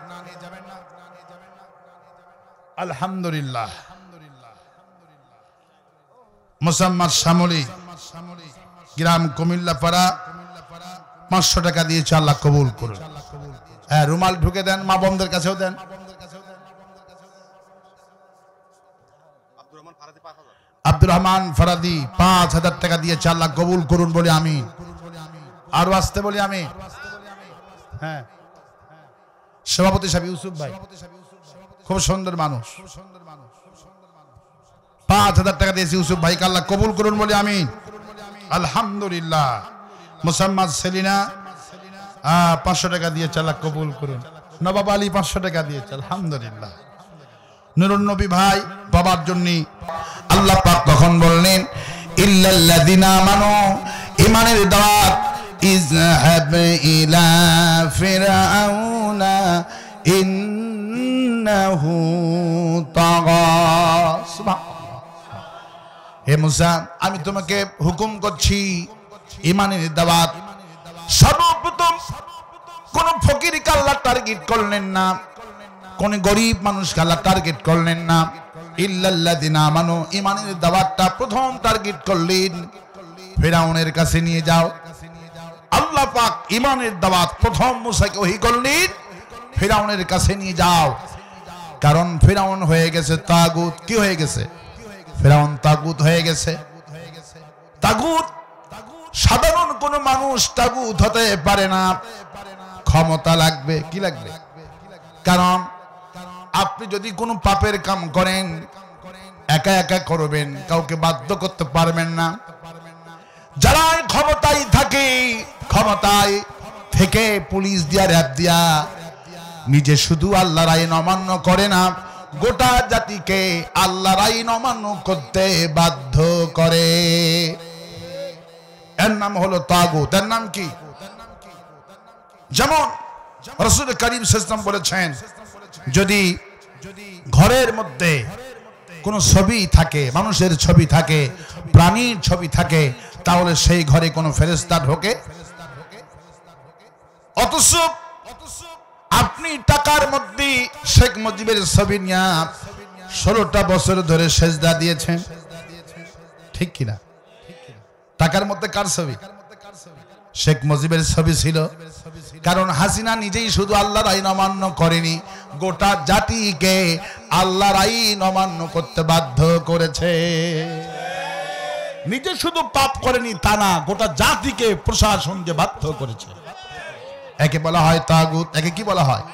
আলহামদুলিল্লাহ। মোসাম্মদ শামলি গ্রাম কুমিল্লাপাড়া 500 টাকা দিয়েছে, আল্লাহ কবুল করুন। হ্যাঁ, রুমাল ঢুকে দেন, মা বোনদের কাছেও দেন। আব্দুর রহমান ফরাদি 5000 টাকা দিয়েছে, আল্লাহ কবুল করুন বলে আমি। আরো আসতে বলি আমি। হ্যাঁ, সভাপতি সাহেব ইউসুফ ভাই খুব সুন্দর মানুষ, 5000 টাকা দিয়েছে ইউসুফ ভাইকে, আল্লাহ কবুল করুন বলে আমি। আলহামদুলিল্লাহ। মোসাম্মদ সেলিনা 500 টাকা দিয়েছে, আল্লাহ কবুল করুন। নবাব আলী 500 টাকা দিয়েছে, আলহামদুলিল্লাহ। নুরুন নবী ভাই বাবার জন্য আল্লাহ পাক তখন বললেন ইল্লাল্লাযিনা আমানু, ঈমানের দাওয়াত, ইযহাব ইলা ফিরআউনা ইন্নাহু তাগা। হে মুসা, আমি তোমাকে হুকুম করছি ঈমানের দাওয়াত। সর্বপ্রথম কোন ফকিরকে আল্লাহ টার্গেট করলেন না, কোন গরিব মানুষকে আল্লাহ টার্গেট করলেন না। ইল্লাল্লাযিনা আমানু, ঈমানের দাওয়াতটা প্রথম টার্গেট করলেন ফিরআউনের কাছে নিয়ে যাও। আল্লাহ পাক ঈমানের দাওয়াত প্রথম মুসাকে ওহী করলেন ফিরআউনের কাছে নিয়ে যাও। কারণ ফিরআউন হয়ে গেছে তাগুত। কি হয়ে গেছে? ফিরআউন তাগুত হয়ে গেছে। তাগুত সাধারণ কোন মানুষ তাগুত হতে পারে না, ক্ষমতা লাগবে। কি লাগবে? কারণ আপনি যদি কোনো পাপের কাম করেন, একা একা করবেন, কাউকে বাধ্য করতে পারবেন না। যারা ক্ষমতায় থাকে, ক্ষমতায় থেকে পুলিশ দিয়া র‍্যাব দিয়া নিজে শুধু আল্লাহর আইন অমান্য করে না, গোটা জাতিকে আল্লাহর আইন অমান্য করতে বাধ্য করে। এর নাম হলো তাগুত। এর নাম কি? যেমন রাসূল করিম সাল্লাল্লাহু আলাইহি ওয়াসাল্লাম বলেছেন, যদি ঘরের মধ্যে কোন ছবি থাকে, মানুষের ছবি থাকে, প্রাণীর ছবি থাকে, তাহলে সেই ঘরে কোনো ফেরেশতা ঢোকে? অথচ আপনি টাকার মধ্যে শেখ মুজিবের ছবি নিয়ে 16টা বছর ধরে সেজদা দিয়েছেন, ঠিক কিনা? টাকার মধ্যে কার ছবি? শেখ মুজিবের ছবি ছিল। কারণ হাসিনা নিজেই শুধু আল্লাহর আইন অমান্য করেনি, গোটা জাতিকে আল্লাহর আইন অমান্য করতে বাধ্য করেছে। নিজে শুধু পাপ করেনি তা না, গোটা জাতিকে প্রশাসনকে বাধ্য করেছে। একে বলা হয় তাগুত। একে কি বলা হয়?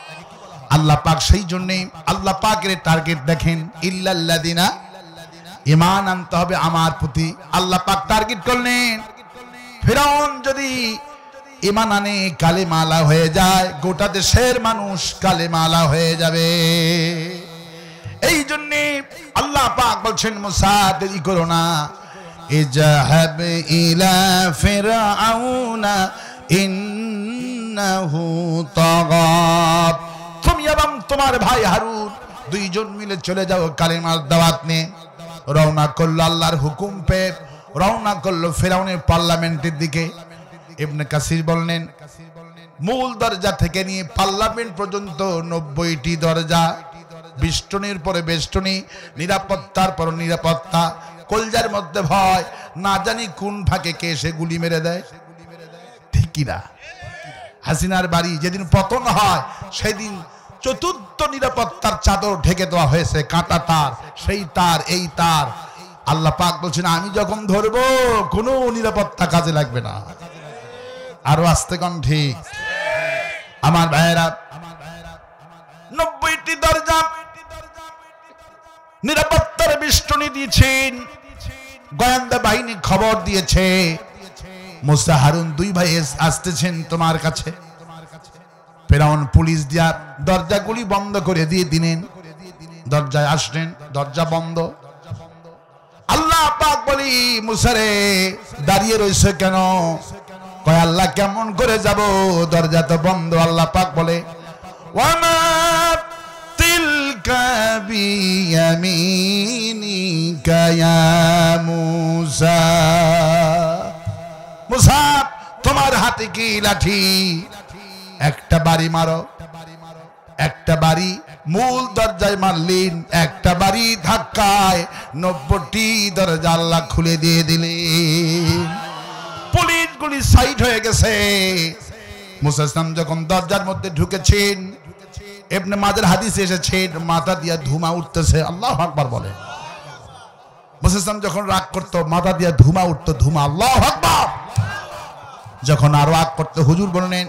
আল্লাহ পাক সেই জন্যই আল্লাহ পাকের টার্গেট দেখেন, ইল্লাল্লাযিনা, ঈমান আনতে হবে আমার প্রতি। আল্লাহ পাক টার্গেট করলেন ফিরআউন যদি ঈমান আনে, কালেমালা হয়ে যায়, গোটা দেশের মানুষ কালেমালা হয়ে যাবে। এই জন্য আল্লাহ পাক বলছেন, মুসা দেরি করো না, ইজহাব ইলা ফিরআউনা ইন্নাহু তাগা। তুমি এবং তোমার ভাই হারুন দুইজন মিলে চলে যাও কালেমার দাওয়াত নিয়ে। রওনা করলো আল্লাহর হুকুম পেয়ে, রওনা করলো ফিরআউনের পার্লামেন্টের দিকে। ইবনে কাসির বললেন, মূল দরজা থেকে নিয়ে পার্লামেন্ট পর্যন্ত 90টি দরজা, বেষ্টনীর পরে বেষ্টনী, নিরাপত্তার পর নিরাপত্তা, কলজার মধ্যে ভয়, না জানি কোন ফাঁকে কে এসে গুলি মেরে দেয়, ঠিক কিনা? হাসিনার বাড়ি যেদিন পতন হয় সেদিন চতুর্থ নিরাপত্তার চাদর ঢেকে দেওয়া হয়েছে, কাঁটা তার, সেই তার, এই তার। আল্লাহ পাক বলছেন, আমি যখন ধরবো কোনো নিরাপত্তা কাজে লাগবে না। আরো আস্তে কোন ঠিক? আমার ভাইয়েরা, 90টি দরজা নিরাপত্তার বেষ্টনী দিয়েছেন। গোয়েন্দা বাহিনী খবর দিয়েছে মুসা হারুন দুই ভাই আসতেছেন তোমার কাছে। ফিরআউন পুলিশ দিয়া দরজাগুলি বন্ধ করে দিয়ে দিলেন। দরজায় আসলেন, দরজা বন্ধ। আল্লাহ পাক বলি, মুসা রে দাঁড়িয়ে রইছে কেন? কয় আল্লাহ কেমন করে যাব, দরজা তো বন্ধ। আল্লাহ পাক বলে, ওয়ামা তিলকা বিয়ামিনিকা ইয়া মুসা। মুসা তোমার হাতে কি লাঠি? একটা বাড়ি মারো। একটা বাড়ি মূল দরজায় মারলেন, একটা বাড়ি ধাক্কায় 90টি দরজা আল্লাহ খুলে দিয়ে দিলেন। পুলিশগুলি সাইড হয়ে গেছে। মুসা ইসলাম যখন দরজার মধ্যে ঢুকেছেন, ইবনে মাজার হাদিসে এসেছে মাথা দিয়া ধুমা উঠতেছে। আল্লাহু আকবার বলে। মুসা ইসলাম যখন রাগ করতো মাথা দিয়া ধুমা উঠতো, ধুমা। আল্লাহু আকবার। যখন আরো রাগ করতো, হুজুর বললেন,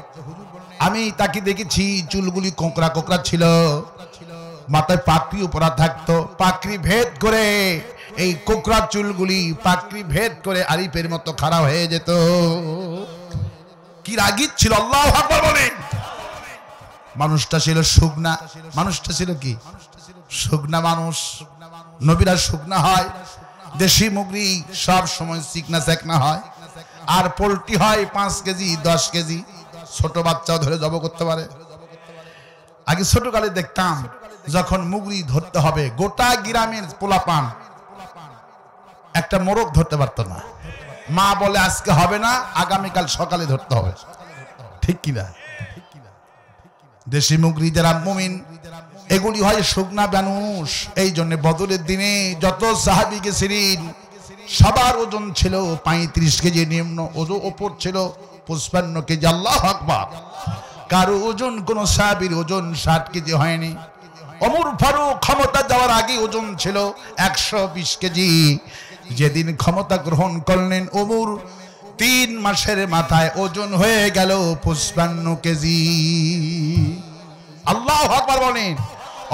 আমি তাকে দেখেছি চুলগুলি কোকড়া কোকড়া ছিল, মাথায় পাকড়ি উপরা থাকতো, পাকড়ি ভেদ করে এই কোকড়া চুলগুলি পাকড়ি ভেদ করে আরিফের মতো খাড়া হয়ে যেত। কি রাগী ছিল! আল্লাহু আকবার বলেন। মানুষটা ছিল শুকনা। মানুষটা ছিল কি? শুকনা মানুষ। নবীরা শুকনা হয়, দেশি মুগরি সব সময় চিকনা চেকনা হয়, আর পোল্ট্রি হয় 5 কেজি 10 কেজি। ছোট বাচ্চাও ধরে জব করতে পারে। আগে ছোটকালে দেখতাম যখন মুগরি ধরতে হবে, গোটা গ্রামের পোলাপান একটা মোরগ ধরতে পারতো না। মা বলে আজকে হবে না, আগামীকাল সকালে ধরতে হবে, ঠিক কিনা? দেশি মুগরি যারা মুমিন, এগুলি হয় শুকনা মানুষ। এই জন্য বদরের দিনে যত সাহাবী গেছিলেন সবার ওজন ছিল 35 কেজি, নিম্ন ওজন ওপর ছিল 55 কেজি। আল্লাহু আকবার। কারো ওজন, কোন সাহাবীর ওজন 60 কেজি হয়নি। ওমর ফারুক ক্ষমতা যাওয়ার আগে ওজন ছিল 120 কেজি। যেদিন ক্ষমতা গ্রহণ করলেন ওমর, 3 মাসের মাথায় ওজন হয়ে গেল 55 কেজি। আল্লাহু আকবার বলেন।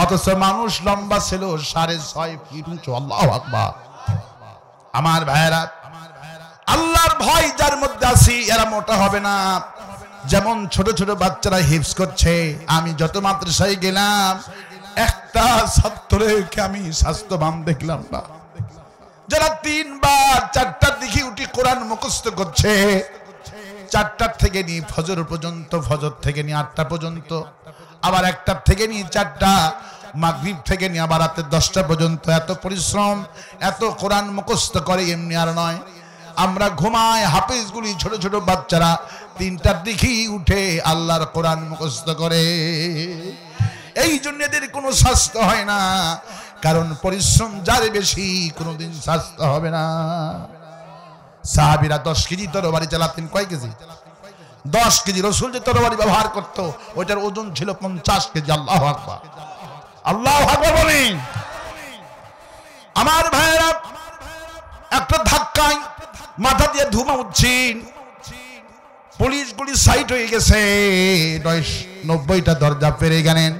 অথচ মানুষ লম্বা ছিল 6.5 ফিট উঁচু। আল্লাহু আকবার। আমার ভাইরা, আল্লাহর ভয় যার মধ্যে আছে এরা মোটা হবে না। যেমন ছোট ছোট বাচ্চারা হিফজ করছে, আমি যত মাদ্রাসায় গেলাম একটা ছাত্রকে আমি স্বাস্থ্যবান দেখলাম না। যারা 3 বার 4টার দিকে উঠি কোরআন মুখস্থ করছে, 4টার থেকে নিয়ে ফজর পর্যন্ত, ফজর থেকে নিয়ে 8টা পর্যন্ত, আবার 1টার থেকে নিয়ে 4টা, মাগরিব থেকে নিয়ে আবার রাতে 10টা পর্যন্ত, এত পরিশ্রম, এত কোরআন মুখস্থ করে, এমনি আর নয়। আমরা ঘুমাই, হাফেজগুলি ছোট ছোট বাচ্চারা 3টার দিকেই উঠে আল্লাহর কোরআন মুখস্থ করে। এই জন্য এদের কোনো স্বাস্থ্য হয় না, কারণ পরিশ্রম যার বেশি কোনোদিন স্বাস্থ্য হবে না। সাহাবীরা 10 কেজি তরবারি চালাতেন। কয় কেজি? 10 কেজি। রাসূল যে তরবারি ব্যবহার করত ওইটার ওজন ছিল 50 কেজি। আল্লাহু আকবার, আল্লাহু আকবার বলেন। আমার ভাইরা, একটা ধাক্কায় মাথা দিয়ে ধুমা উঠছে, পুলিশগুলি সাইড হয়ে গেছে, 990টা দরজা পেরে গেলেন।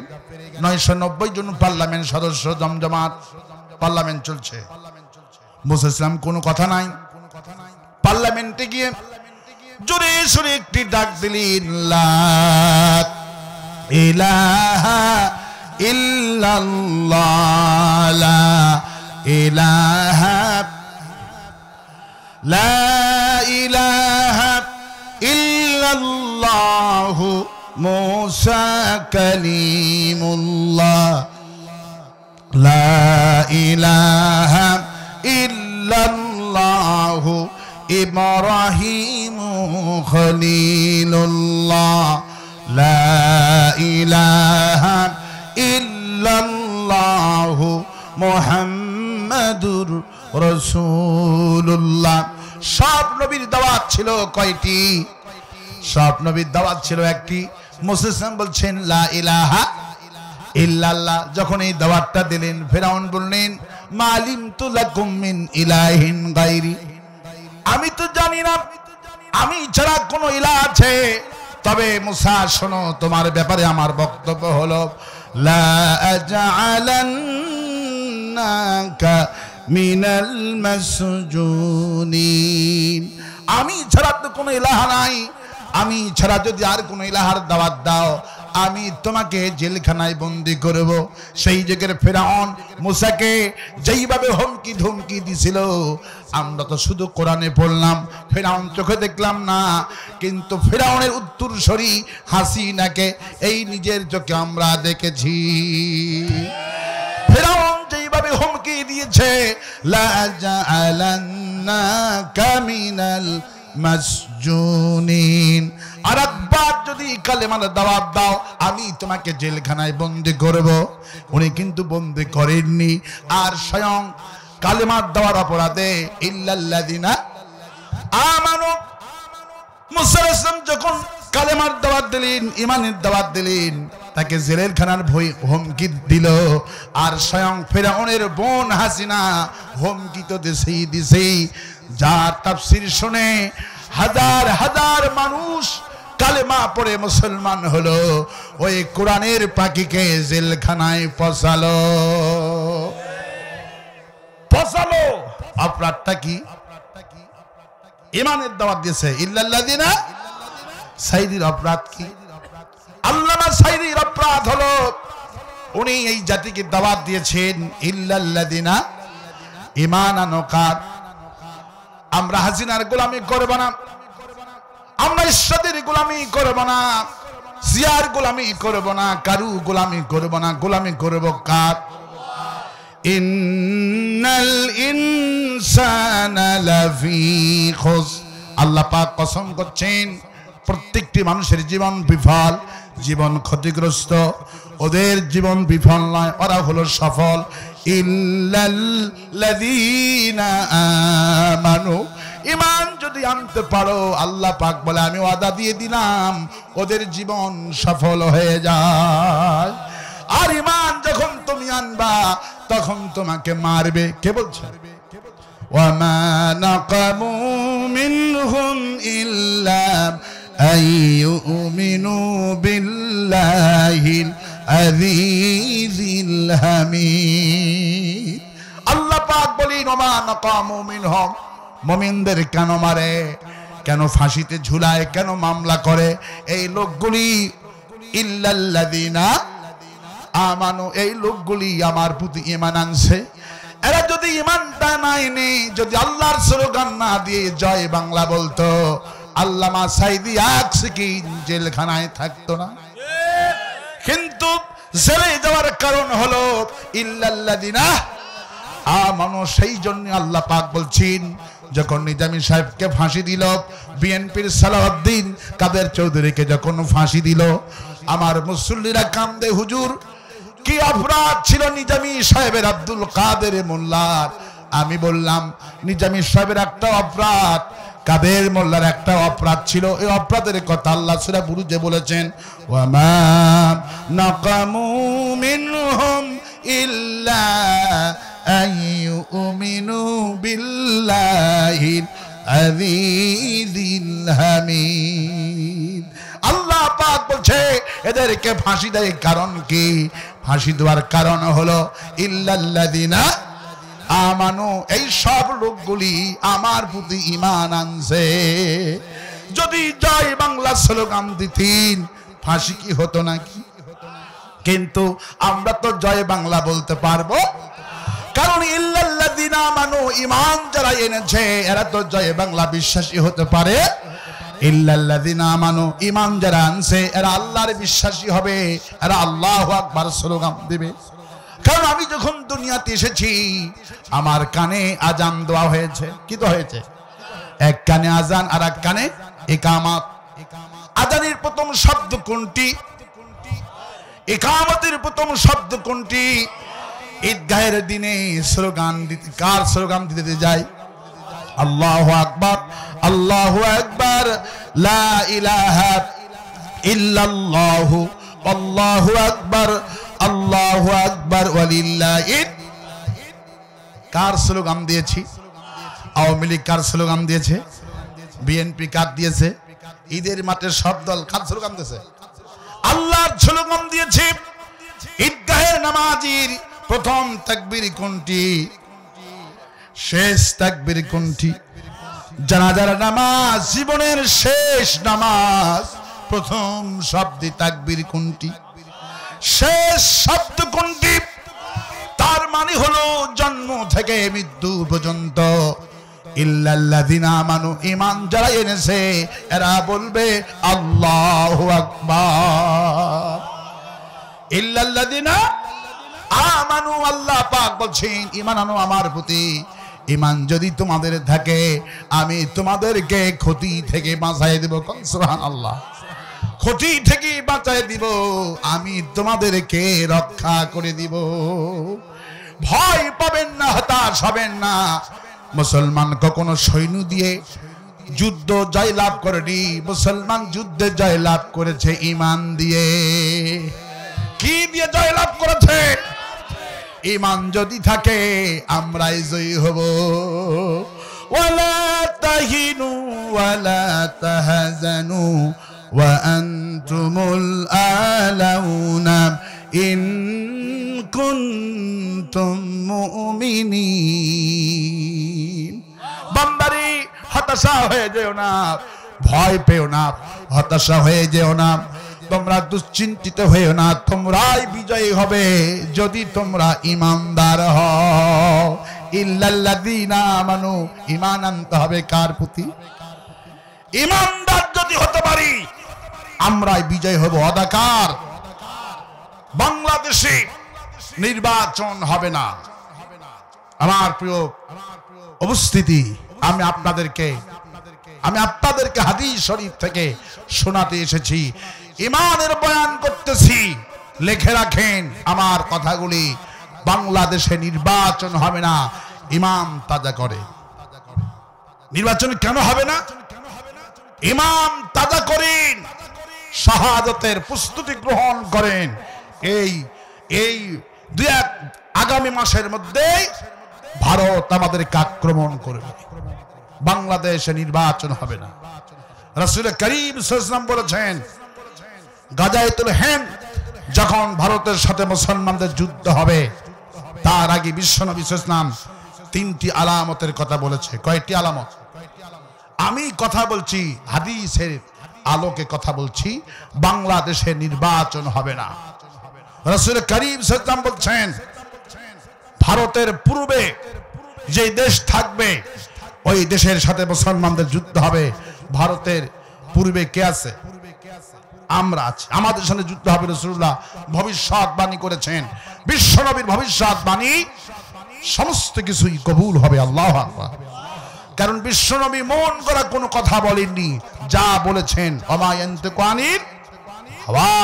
990 জন পার্লামেন্ট সদস্য, জমজমাট পার্লামেন্ট চলছে। মুসা ইসলাম কোনো কথা নাই। পার্লামেন্টে গিয়ে জোরে সোরে একটি ডাক দিলেন, লা ইলাহা ইল্লাল্লাহ, লা ইলাহা, লা ইলাহা ইল্লাল্লাহ মুসা কালিমুল্লাহ, লা ইলাহা ইল্লাল্লাহ ইব্রাহিম খলিলুল্লাহ, লা ইলাহা ইল্লাল্লাহ মুহাম্মাদুর রাসূলুল্লাহ। সব নবীর দাওয়াত ছিল কয়টি? সব নবীর দাওয়াত ছিল একটি। মুসা ইসলাম বলছেন লা ইলাহা ইল্লাল্লাহ। যখন এই দাওয়াতটা দিলেন, ফিরআউন বললেন, মা আলিমতু লাকুম মিন ইলাহিন গায়রি, আমি তো জানি না আমি ছাড়া কোনো ইলাহ আছে। তবে মুসা শোনো, তোমার ব্যাপারে আমার বক্তব্য হলো, লা আজআলান্নাকা মিনাল মাসজুনিন, আমি ছাড়া তো কোনো ইলাহ নাই। আমি ছাড়া যদি আর কোনো ইলাহার দাওয়াত দাও, আমি তোমাকে জেলখানায় বন্দি করব। সেই যুগের ফিরআউন মুসাকে যেইভাবে হুমকি ধমকি দিছিল, আমরা তো শুধু কোরআনে পড়লাম, ফিরআউন চোখে দেখলাম না, কিন্তু ফিরআউনের উত্তরসূরি হাসিনাকে এই নিজের চোখে আমরা দেখেছি। ফিরআউন যেইভাবে হুমকি দিয়েছে, লা জাআলান্নাকা মিনাল মাসজুনিন, আর একবার যদি কালেমার দাওয়াত দাও, আমি তোমাকে জেলখানায় বন্দি করব। উনি কিন্তু বন্দি করেননি। আর স্বয়ং কালেমার দেওয়ার অপরাধে ইল্লাল্লাযিনা আমানু, মুসা আলাইহিস সালাম যখন কালেমার দাওয়াত দিলেন, ইমানের দাওয়াত দিলেন, তাকে জেলের খানার ভয় হুমকি দিল। আর স্বয়ং ফিরআউনের বোন হাসিনা হুমকি তো দিছেই। যার তাফসীর শুনে হাজার হাজার মানুষ কালেমা পড়ে মুসলমান হলো, ওই কোরআনের পাখিকে জেলখানায় ফসালো। অপরাধটা কি? ইমানের দাওয়াত দিয়েছে। ইল্লাল্লাযিনা সাইদির অপরাধ কি? আল্লামা সাইদির অপরাধ হলো, উনি এই জাতিকে দাওয়াত দিয়েছেন ইল্লাল্লাযিনা ঈমানানুকাত, আমরা হাসিনার গোলামি করব না, আমরা ইসরাতের গোলামি করব না, জিয়ার গোলামি করব না, কারু গোলামি করব না। গোলামি করব কার? ইন্নাল ইনসানা লাফি খুস, আল্লাহ পাক কসম করছেন প্রত্যেকটি মানুষের জীবন বিফল, জীবন ক্ষতিগ্রস্ত। ওদের জীবন বিফল নয়, ওরা হলো সফল। ইল্লাল্লাযীনা আমানু, ঈমান যদি আনতে পারো, আল্লাহ পাক বলে আমি ওয়াদা দিয়ে দিলাম ওদের জীবন সফল হয়ে যায়। আর ঈমান যখন তুমি আনবা, তখন তোমাকে মারবে। কে বলছে? ওয়ামা নাকামু মিনহুম ইল্লা আইয়ুমিনু বিল্লাহিল আজিজিল হামিদ। আল্লাহ পাক বলেন ওমা নাকামু মিনহুম, মুমিনদের কেন মারে, কেন ফাঁসিতে ঝুলায়, কেন মামলা করে? এই লোকগুলি ইল্লাল্লাযিনা আমানু, এই লোকগুলি আমার প্রতি ঈমান আনছে। এরা যদি ঈমানটা না এনে, যদি আল্লাহর স্লোগান না দিয়ে জয় বাংলা বলতো, আল্লামা সাইদি আকসিকিন জেলখানায় থাকতো না। কিন্তু জেলে যাওয়ার কারণ হলো ইল্লাল্লাযিনা আমানু। সেই জন্য আল্লাহ পাক বলছেন, যখন নিজামী সাহেবকে ফাঁসি দিল, বিএনপির সালাউদ্দিন কাদের চৌধুরীকে যখন ফাঁসি দিল, আমার মুসল্লিরা কান্দে, হুজুর কি অপরাধ ছিল নিজামী সাহেবের, আব্দুল কাদের মোল্লার? আমি বললাম নিজামী সাহেবের একটা অপরাধ, কাদের মোল্লার একটা অপরাধ ছিল। এই অপরাধের কথা আল্লাহ সূরা বুরুজে বলেছেন, ওয়ামা নাকামু মিনহুম ইল্লা আইয়ুমিনু বিল্লাহিল আজিজিল হামিদ। আল্লাহ পাক বলছে এদেরকে ফাঁসি দেয় কারণ কি? ফাঁসি দেওয়ার কারণ হলো ইল্লাল্লাযিনা আমানু, এই সব লোকগুলি আমার প্রতি ঈমান আনছে। যদি জয় বাংলা স্লোগান দিতেন, ফাঁসি কি হতো নাকি? কিন্তু আমরা তো জয় বাংলা বলতে পারবো, কারণ ইল্লাল্লাযিনা আমানু, ঈমান যারা এনেছে এরা তো জয় বাংলা বিশ্বাসী হতে পারে। ইল্লাল্লাযিনা আমানু, ঈমান যারা আনছে এরা আল্লাহর বিশ্বাসী হবে, এরা আল্লাহু আকবার স্লোগান দিবে। কারণ আমি যখন দুনিয়াতে এসেছি আমার কানে আজান দেওয়া হয়েছে। কি তো হয়েছে? এক কানে আজান আর এক কানে ইকামত। আজানের প্রথম শব্দ কোনটি? ইকামতের প্রথম শব্দ কোনটি? ঈদগাহের দিনে স্লোগান দিতে, কার স্লোগান দিতে যায়? আল্লাহু আকবার, আল্লাহু আকবার, লা ইলাহা ইল্লাল্লাহু, আল্লাহু আকবার, আল্লাহু আকবার, ওয়ালিল্লাহিল। কার স্লোগান দিয়েছি? আওয়ামী লীগ কার স্লোগান দিয়েছে? বিএনপি কার দিয়েছে? ঈদের মাঠে সব দল কার স্লোগান দিয়েছে? আল্লাহর স্লোগান দিয়েছে। ঈদগাহের নামাজের প্রথম তাকবীর কোনটি? শেষ তাকবীর কোনটি? জানাজার নামাজ, জীবনের শেষ নামাজ, প্রথম শব্দে তাকবীর কোনটি? শেষ শব্দ কোনটি? তার মানে হলো জন্ম থেকে মৃত্যু পর্যন্ত ইল্লাল্লাযিনা আমানু, ঈমান যারা এনেছে এরা বলবে আল্লাহু আকবার। ইল্লাল্লাযিনা আমানু, আল্লাহ পাক বলছেন ঈমান আনো আমার প্রতি। ঈমান যদি তোমাদের থাকে আমি তোমাদেরকে ক্ষতি থেকে বাঁচাই দেব। সুবহানাল্লাহ। ক্ষতি থেকে বাঁচাই দিব, আমি তোমাদেরকে রক্ষা করে দিব। ভয় পাবেন না, হতাশ হবেন না। মুসলমান কখনো সৈন্য দিয়ে যুদ্ধ জয়লাভ করেনি, মুসলমান যুদ্ধে জয়লাভ করেছে ঈমান দিয়ে। কি দিয়ে জয়লাভ করেছে? ঈমান যদি থাকে আমরাই জয়ী হব। ওয়ালা তাহিনু ওয়ালা তাহজানু ওয়া আনতুমুল আলাউনা ইন কুনতুম মুমিনিন। বান্দারে হতাশা হয়ে যেও না, ভয় পেও না, হতাশা হয়ে যেও না, তোমরা দুশ্চিন্তিত হয়েও না। তোমরাই বিজয়ী হবে যদি তোমরা ঈমানদার হও। ইল্লাল্লাযিনা আমানু, ঈমান আনতে হবে কার প্রতি? ঈমানদার যদি হতে পারি আমরাই বিজয় হব। অদাকার বাংলাদেশে নির্বাচন হবে না। আমার প্রিয় উপস্থিতি, আমি আপনাদেরকে হাদিস শরীফ থেকে শোনাতে এসেছি, ঈমানের বয়ান করতেছি। লিখে রাখেন আমার কথাগুলি। বাংলাদেশে নির্বাচন হবে না, ঈমান তাজা করে। নির্বাচন কেন হবে না? ঈমান তাজা করেন, শাহাদাতের প্রস্তুতি গ্রহণ করেন। এই আগামী মাসের মধ্যে ভারত আমাদেরকে আক্রমণ করবে, বাংলাদেশে নির্বাচন হবে না। রাসূল করিম সাল্লাল্লাহু আলাইহি ওয়াসাল্লাম বলেছেন, গাজায়াতুল হিন্দ যখন ভারতের সাথে মুসলমানদের যুদ্ধ হবে তার আগে বিশ্বনবী ইসলাম তিনটি আলামতের কথা বলেছে। কয়টি আলামত? আমি কথা বলছি হাদিসের আলোকে কথা বলছি। বাংলাদেশে নির্বাচন হবে না। রাসূল করিম সাল্লাল্লাহু আলাইহি ওয়াসাল্লাম বলছেন ভারতের পূর্বে যে দেশ থাকবে ওই দেশের সাথে মুসলমানদের যুদ্ধ হবে। ভারতের পূর্বে কে আছে? আমরা আছি। আমাদের সাথে যুদ্ধ হবে। রাসূলুল্লাহ ভবিষ্যৎবাণী করেছেন। বিশ্বনবীর ভবিষ্যৎবাণী সমস্ত কিছুই কবুল হবে। আল্লাহু আকবার। কারণ বিশ্বনবী মন করা কোনো কথা বলেননি, যা বলেছেন ওমা ইয়ানতিকু আনিল হাওয়া।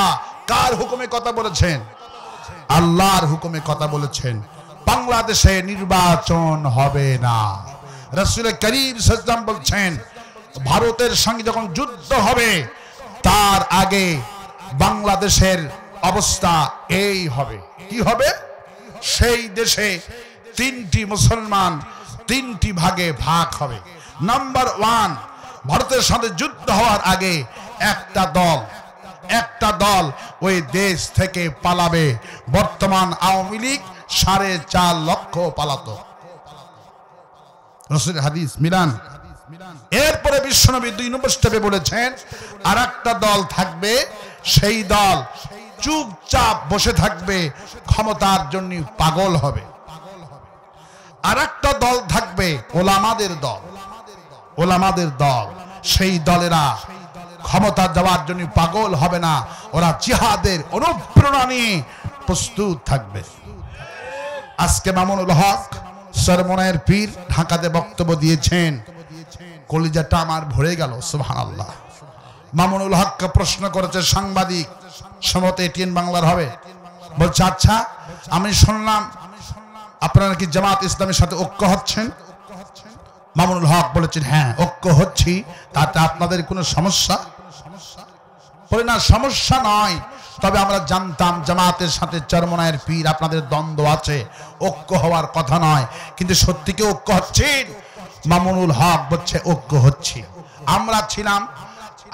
কার হুকুমে কথা বলেছেন? আল্লাহর হুকুমে কথা বলেছেন। বাংলাদেশে নির্বাচন হবে না। রাসূল করিম সাল্লাল্লাহু আলাইহি ওয়াসাল্লাম বলছেন ভারতের সঙ্গে যখন যুদ্ধ হবে তার আগে বাংলাদেশের অবস্থা এই হবে। কি হবে? সেই দেশে তিনটি মুসলমান তিনটি ভাগে ভাগ হবে। নাম্বার 1, ভারতের সাথে যুদ্ধ হওয়ার আগে একটা দল ওই দেশ থেকে পালাবে। বর্তমান আওয়ামী লীগ 4.5 লক্ষ পালাতো। রাসূলের হাদিস মিলান। এরপরে বিশ্বনবী 2 নম্বর স্টেপে বলেছেন আর একটা দল থাকবে, সেই দল চুপচাপ বসে থাকবে, ক্ষমতার জন্য পাগল হবে। আর একটা দল থাকবে ওলামাদের দল। সেই দলেরা ক্ষমতা দেওয়ার জন্য পাগল হবে না, ওরা জিহাদের অনুপ্রেরণা নিয়ে প্রস্তুত থাকবে। আজকে মামুনুল হক সরমনের পীর ঢাকাতে বক্তব্য দিয়েছেন, কলিজাটা আমার ভরে গেল। সুবহানাল্লাহ। মামুনুল হককে প্রশ্ন করেছে সাংবাদিক, সম্ভবত এটিএন বাংলার হবে, বলছে আচ্ছা আমি শুনলাম আপনারা কি জামাত ইসলামের সাথে ঐক্য হচ্ছেন? মামুনুল হক বলেছেন হ্যাঁ ঐক্য হচ্ছি, তাতে আপনাদের কোনো সমস্যা? বলে না সমস্যা নয়, তবে আমরা জানতাম জামাতের সাথে চরমনায়ের পীর আপনাদের দ্বন্দ্ব আছে, ঐক্য হওয়ার কথা নয়, কিন্তু সত্যি কি ঐক্য হচ্ছেন? মামুনুল হক বলছে ঐক্য হচ্ছি। আমরা ছিলাম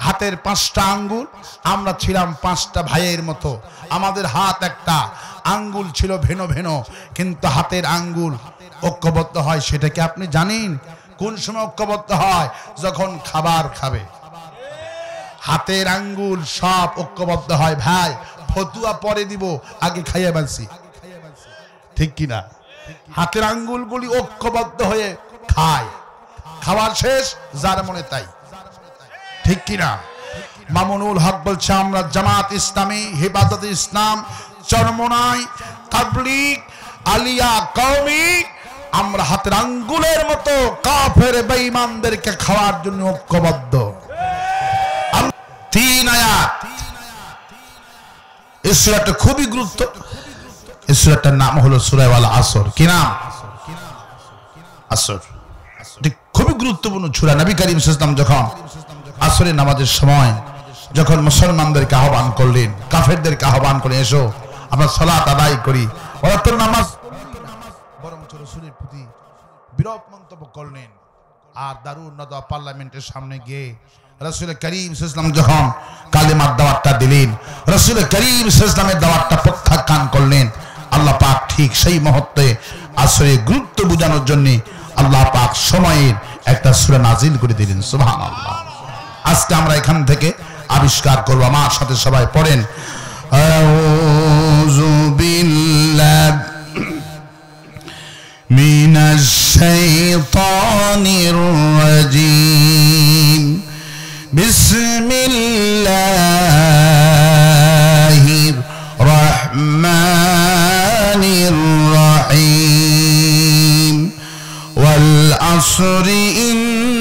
হাতের 5টা আঙ্গুল, আমরা ছিলাম 5টা ভাইয়ের মতো, আমাদের হাত একটা, আঙ্গুল ছিল ভিন্ন ভিন্ন, কিন্তু হাতের আঙ্গুল ঐক্যবদ্ধ হয়। সেটা কি আপনি জানেন? কোন সময় ঐক্যবদ্ধ হয়? যখন খাবার খাবে। হাতের আঙ্গুল সব ঐক্যবদ্ধ হয়। ভাই ফতুয়া পরে দিব, আগে খাইয়ে বানছি, ঠিক কিনা? হাতের আঙ্গুলগুলি ঐক্যবদ্ধ হয়ে খায়, খাবার শেষ যার মনে তাই, ঠিক কিনা? মামুনুল হক বলছে আমরা জামাত ইসলামী, হেফাজতে ইসলাম, চরমনাই, তাবলীগ, আলিয়া, কওমি, আমরা হাতের আঙ্গুলের মতো কাফের বেঈমানদেরকে খাওয়ার জন্য ঐক্যবদ্ধ। 3 আয়াত। এই সূরাটা খুবই গুরুত্ব। এই সূরাটার নাম হলো সূরা আল আসর। কি নাম? আসর। খুবই গুরুত্বপূর্ণ সূরা। নবী করিম সাল্লাল্লাহু আলাইহি ওয়াসাল্লাম যখন আসরের নামাজের সময় যখন মুসলমানদেরকে আহ্বান করলেন, কাফেরদেরকে আহ্বান করে এসো আমরা সালাত আদায় করি, ওরা তো নামাজ বরঞ্চ রাসূলের প্রতি বিরূপ মন্তব্য করলেন। আর দারুন নাদওয়া পার্লামেন্টের সামনে গিয়ে রাসূল করিম সাল্লাল্লাহু আলাইহি ওয়াসাল্লাম যখন কালিমার দাওয়াতটা দিলেন, রাসূল করিম সাল্লাল্লাহু আলাইহি ওয়াসাল্লামের দাওয়াতটা প্রত্যাখ্যান করলেন। আল্লাহ পাক ঠিক সেই মুহূর্তে আসরের গুরুত্ব বোঝানোর জন্য আল্লাহ পাক সময়ের একটা সূরা নাজিল করে দিলেন। সুবহানাল্লাহ। আজকে আমরা এখান থেকে আবিষ্কার করব। আমার সাথে সবাই পড়েন আউযু বিল্লাহি মিনাশ শাইতানির রাজীম বিসমিল্লাহির রাহমানির রাহিম ওয়াল আসরি ইন্নাল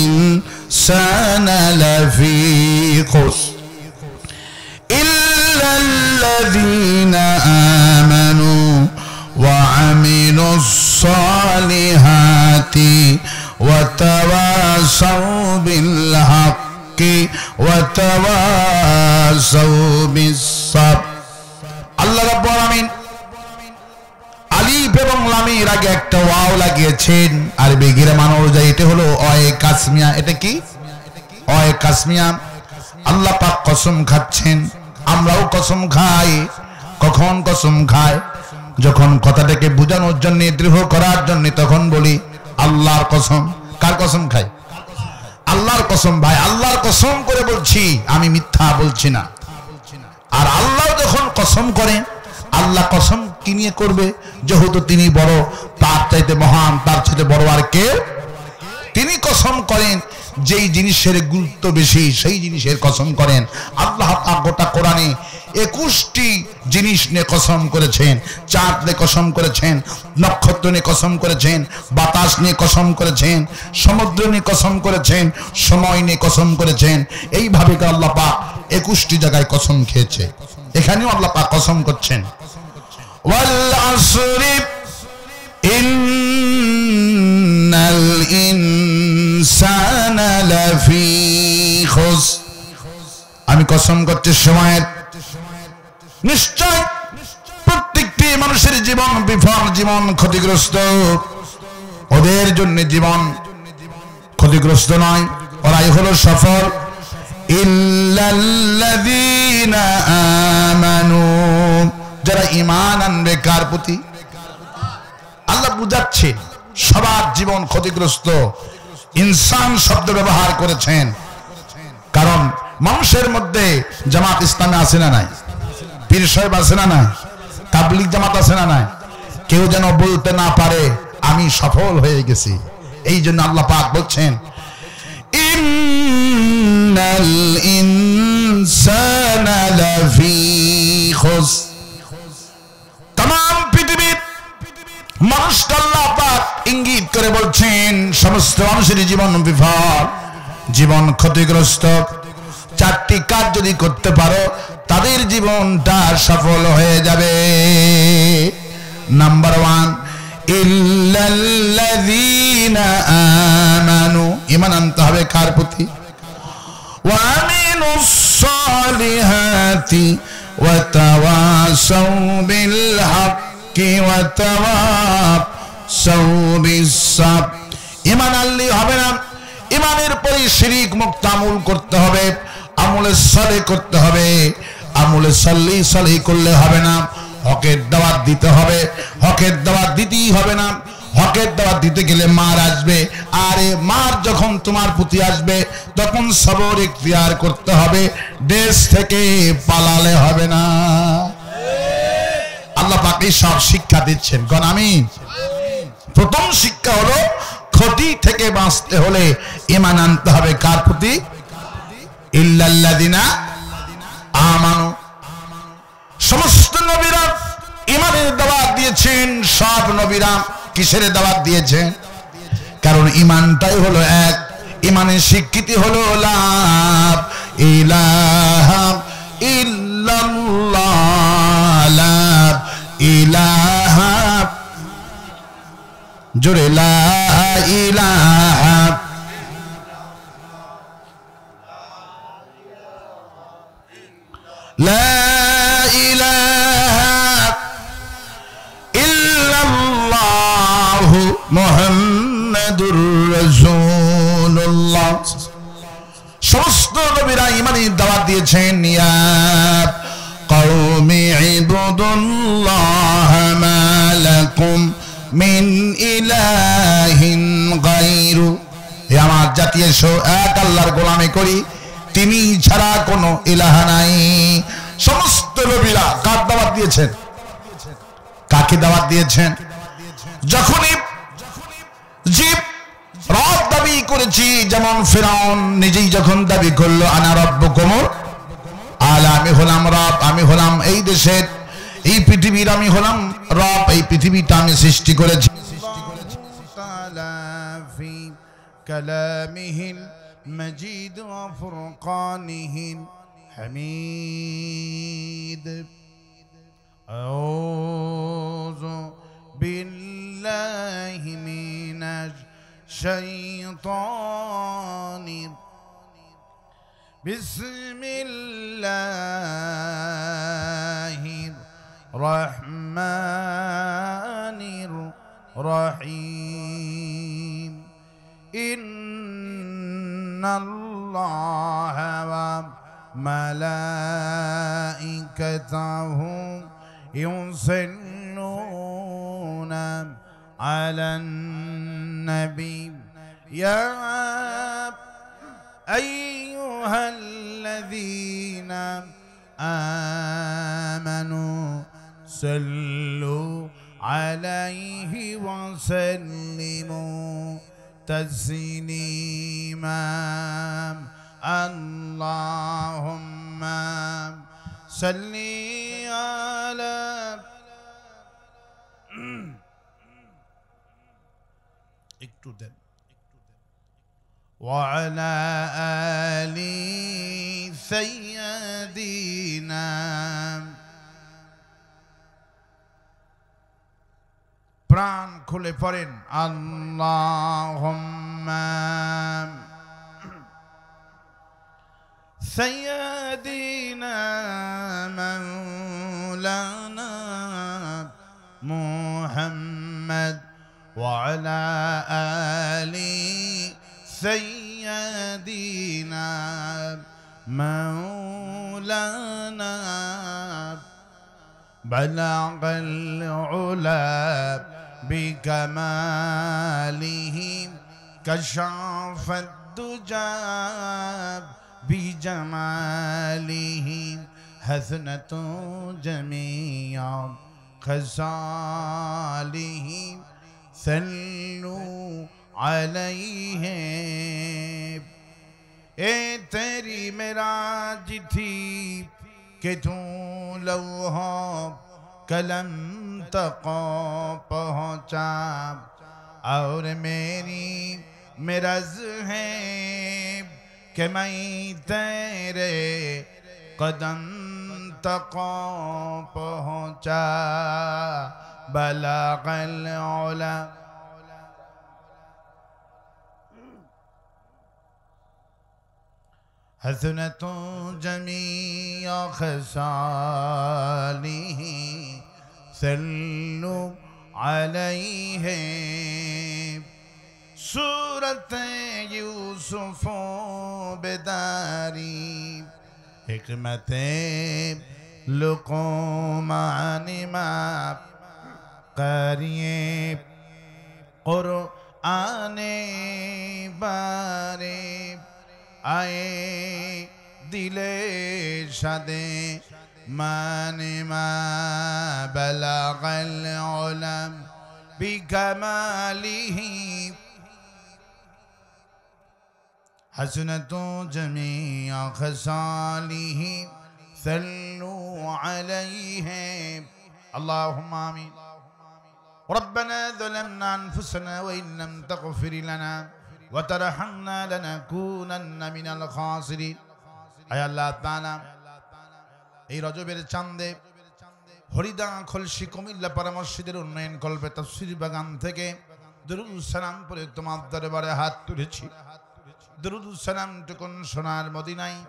ইনসানা লাফি খুসর ইল্লাল্লাযীনা আমানু ওয়া আমিলুস সালিহাতি ওয়া তাওয়াসাউ বিল হাক্কি ওয়া তাওয়াসাউ বিস সাবর। আল্লাহ রাব্বুল আলামিন আলিফ এবং লামের আগে একটা ওয়াও লাগিয়েছেন। আরবি গ্রামার অনুযায়ী এটা হলো অয়ে কাসমিয়া। এটা কি? অয়ে কাসমিয়া। আল্লাহ পাক কসম খাচ্ছেন, আমরাও কসম খাই। কখন কসম খায়? যখন কথাটাকে বোঝানোর জন্য, দৃঢ় করার জন্য, তখন বলি আল্লাহর কসম। কার কসম খাই? আল্লাহর কসম। ভাই, আল্লাহর কসম করে বলছি, আমি মিথ্যা বলছি না। আর আল্লাহ যখন কসম করেন, আল্লাহ কসম কি নিয়ে করবে? যেহেতু তিনি বড়, তার চাইতে মহান, তার চাইতে বড় আর কেউ। তিনি কসম করেন যেই জিনিসের গুরুত্ব বেশি, সেই জিনিসের কসম করেন। আল্লাহ পাক গোটা কোরআনে 21টি জিনিস নিয়ে কসম করেছেন। চাঁদ নিয়ে কসম করেছেন, নক্ষত্র নিয়ে কসম করেছেন, বাতাস নিয়ে কসম করেছেন, সমুদ্র নিয়ে কসম করেছেন, সময় নিয়ে কসম করেছেন। এইভাবে আল্লাহ পাক 21টি জায়গায় কসম খেয়েছে। এখানেও আল্লাহ পাক কসম করছেন, ওয়াল আসরি ইন্নাল ইনসানা লাফি খুসর। আমি কসম করছি সময়ের, নিশ্চয় প্রত্যেকটি মানুষের জীবন বিফল, জীবন ক্ষতিগ্রস্ত। ওদের জন্য জীবন ক্ষতিগ্রস্ত নয়, ওরাই হলো সফল। ইল্লাল্লাযীনা আমানু, যারা ঈমান আনবে। কার প্রতি? আল্লাহ বুঝাচ্ছে সবার জীবন ক্ষতিগ্রস্ত। ইনসান শব্দ ব্যবহার করেছেন কারণ মানুষের মধ্যে জামাত ইসলামে আছে না নাই? পীর সাহেব আছে না নাই? তাবলীগ জামাত আছে না নাই? কেউ যেন বলতে না পারে আমি সফল হয়ে গেছি। এই জন্য আল্লাহ পাক বলছেন, ইন্নাল ইনসানা লাফি খুসর। तमाम পৃথিবীর মানুষকে আল্লাহ পাক ইঙ্গিত করে বলছেন সমস্ত মানুষের জীবন বিফল, জীবন ক্ষতিগ্রস্ত। 4টি কাজ যদি করতে পারো তাদের জীবনটা সফল হয়ে যাবে। নাম্বার 1, ইল্লাল্লাযীনা আমানু। ঈমান আনতে হবে কার প্রতি? ওয়া আমিলুস সালিহাতি ওয়া তাওয়াসাউ বিল হাক্কি ওয়া তাওয়াসাউ বিস সাবর। ঈমান আনলে হবে না, ঈমানের পরে শিরক মুক্ত আমল করতে হবে, আমলে সালেহ করতে হবে। আমলে সালেহ করলে হবে না, হকের দাওয়াত দিতে হবে। হকের দাওয়াত দিতেই হবে না, হকের দাওয়াত দিতে গেলে মার আসবে। আরে মার যখন তোমার প্রতি আসবে তখন সবর ইখতিয়ার করতে হবে, দেশ থেকে পালালে হবে না। আল্লাহ পাক এই সব শিক্ষা দিচ্ছেন। কোন আমিন। প্রথম শিক্ষা হলো ক্ষতি থেকে বাঁচতে হলে ঈমান আনতে হবে কার প্রতি? ইল্লাল্লাযীনা আমানু। সমস্ত নবীরা ঈমানের দাওয়াত দিয়েছেন। সব নবীরা কিসের দাওয়াত দিয়েছেন? কারণ ঈমানটাই হলো এক। ঈমানের স্বীকৃতি হলো লা ইলাহা ইল্লাল্লাহ, লা ইলাহা, জোরে লা ইলাহা লা ইলাহা ইল্লাল্লাহু মুহাম্মাদুর রাসূলুল্লাহ। সমস্ত নবীরা ঈমানের দাওয়াত দিয়েছেন। ইয়া কওমি ইবুদুল্লাহ মা লাকুম মিন ইলাহিন গায়রু। হে আমার জাতি, এসো এক আল্লাহর গোলামি করি, তিনি ছাড়া কোনো ইলাহা নাই। সমস্ত নবীরা কার দাওয়াত দিয়েছেন? কাকে দাওয়াত দিয়েছেন? যখনই জীব রব দাবি করেছি, যেমন ফিরাউন নিজেই যখন দাবি করলো আনা রাব্বুকুমুল আলা, আমি হলাম রব, আমি হলাম এই দেশের, এই পৃথিবীর আমি হলাম রব, এই পৃথিবীটা আমি সৃষ্টি করেছি। কালামিহিল মজিদ ওয়া ফুরকানিহিল হামিদ। আউযু বিল্লাহি মিনাশ শাইতানির বিসমিল্লাহির রহমানির রহিম। ইন্নাল্লাহা ওয়া ملائكته يصلون على النبي يا أيها الذين آمنوا صلوا عليه وسلموا تسليما اللهم صل على একটু দেন وعلى آل سيدنا প্রাণ খুলে পড়েন আল্লাহুম্মা সাইয়্যিদিনা মাওলানা মুহাম্মদ ওয়া আলা আলি সাইয়্যিদিনা মাওলানা بلغ العلا بكماله كشف الدجى بجماله حسنة جميع خصاله صلوا عليه اے تیری معراج تھی کہ تو لوح قلم تک پہنچا اور میری مرض ہے کہ میں تیرے قدم تک پہنچا بلغ العلا حسنة جميع خصاله صلوا عليه سورة يوسف بداری حکمت لقمان ما قریے قرآن بارے آئے দিলে সাদে মানে মা বালাগাল উলাম বিকামালিহি হাসনাতু জামিআ খাসালিহি সাল্লু আলাইহি আল্লাহুম্মা আমিন ربنا ظلمنا أنفسنا وإن لم تغفر لنا وترحمنا لنكونن من الخاسرين আয় আল্লাহ তাআলা এই রজবের চাঁদে হরিদা খলসি কুমিল্লা পাড়া মসজিদের উন্নয়ন কল্পে তাফসীর বাগান থেকে দরুদ সালাম পড়ে তোমার দরবারে হাত তুলেছি দরুদ সালাম টুকুন সোনার মদিনায়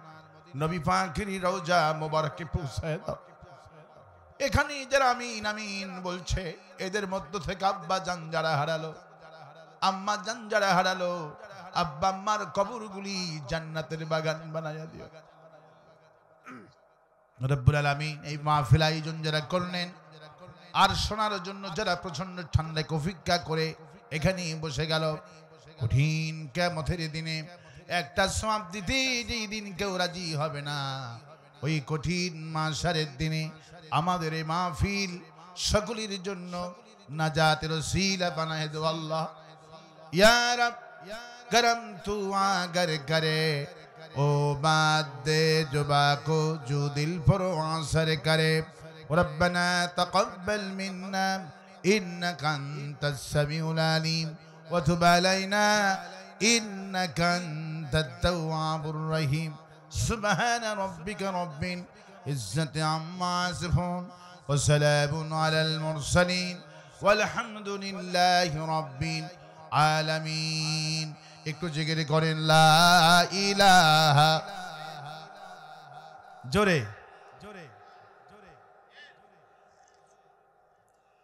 নবী পাকের রওজা মোবারকে পৌঁছায় দাও এখানে যারা আমিন আমিন বলছে এদের মধ্য থেকে আব্বা জান যারা হারালো আম্মা জান যারা হারালো আব্বা আম্মার কবরগুলি জান্নাতের বাগান বানায়া দিও রব্বুল আলামিন এই মাহফিল আয়োজন যারা করলেন আর শোনার জন্য যারা প্রচন্ড ঠান্ডায় অপেক্ষা করে এখানে বসে গেল কঠিন কিয়ামতের দিনে একটা সওয়াব দিতে যেই দিন কেউ রাজি হবে না ওই কঠিন মাশারের দিনে আমাদের এই মাহফিল সকলের জন্য নাজাতের ওসিলা বানায়ে দাও আল্লাহ ইয়া রব करम तू आगर करे ओ बात दे जुबा को जो दिल पर आसर करे रब्बना तक़ब्बल मिन्ना इन्नका अंतस समीउल अलीम व तुब अलैना इन्नका अंतत तव्वाबुर रहीम सुब्हान रब्बिका रब्बिल इज्जति अम्मा यसिफून व सलामुन अलल मुरसलीन वल्हम्दुलिल्लाहि रब्बिल आलामीन একটু জিকির করেন লা ইলাহা জোরে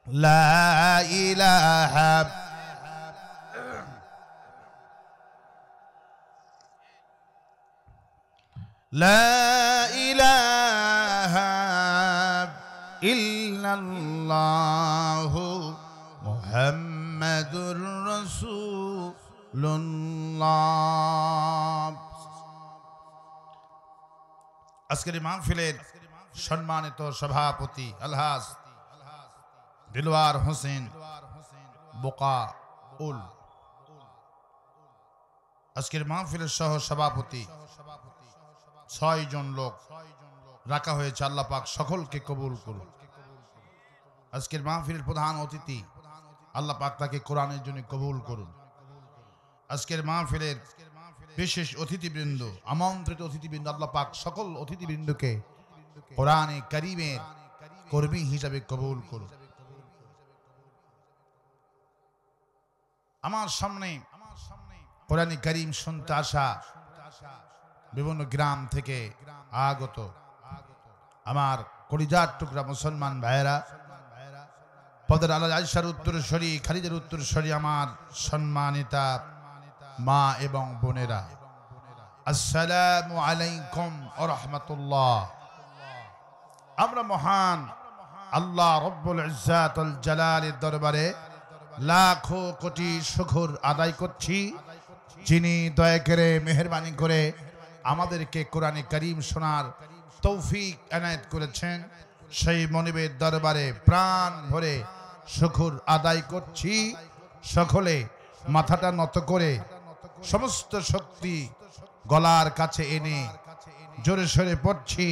লা ইলাহা লা ইলাহা ইল্লাল্লাহু মুহাম্মাদুর রাসূলুল্লাহ। আজকের এই মাহফিলের সম্মানিত সভাপতি আলহাজ দিলওয়ার হোসেন বোকাউল, আজকের মাহফিলের সহ সভাপতি 6 জন লোক রাখা হয়েছে। আল্লাহ পাক সকলকে কবুল করুন। আজকের মাহফিলের প্রধান অতিথি আল্লাহ পাক তাকে কোরআনের জন্য কবুল করুন। আজকের মাহফিলের বিশেষ অতিথিবৃন্দ, আমন্ত্রিত অতিথিবৃন্দ, আল্লাহ পাক সকল অতিথিবৃন্দকে কোরআনে কারীমের কর্মী হিসাবে কবুল করুন। আমার সামনে কোরআনে কারীম শুনতে আসা বিভিন্ন গ্রাম থেকে আগত আমার কলিজার টুকরা মুসলমান ভাইয়েরা, পদের আলা আয়েশার উত্তরসূরি, খালিদের উত্তরসূরি, আমার সম্মানিতা মা এবং বোনেরা, আসসালামু আলাইকুম ওয়া রাহমাতুল্লাহ। আমরা মহান আল্লাহ রব্বুল ইজ্জাত ওয়াল জালালের দরবারে লাখো কোটি শুকর আদায় করছি, যিনি দয়া করে মেহেরবানি করে আমাদেরকে কোরআনে কারীম শোনার তৌফিক এনায়েত করেছেন। সেই মনিবের দরবারে প্রাণ ভরে শুকর আদায় করছি। সকলে মাথাটা নত করে সমস্ত শক্তি গলার কাছে এনে জোরে সোরে পড়ছি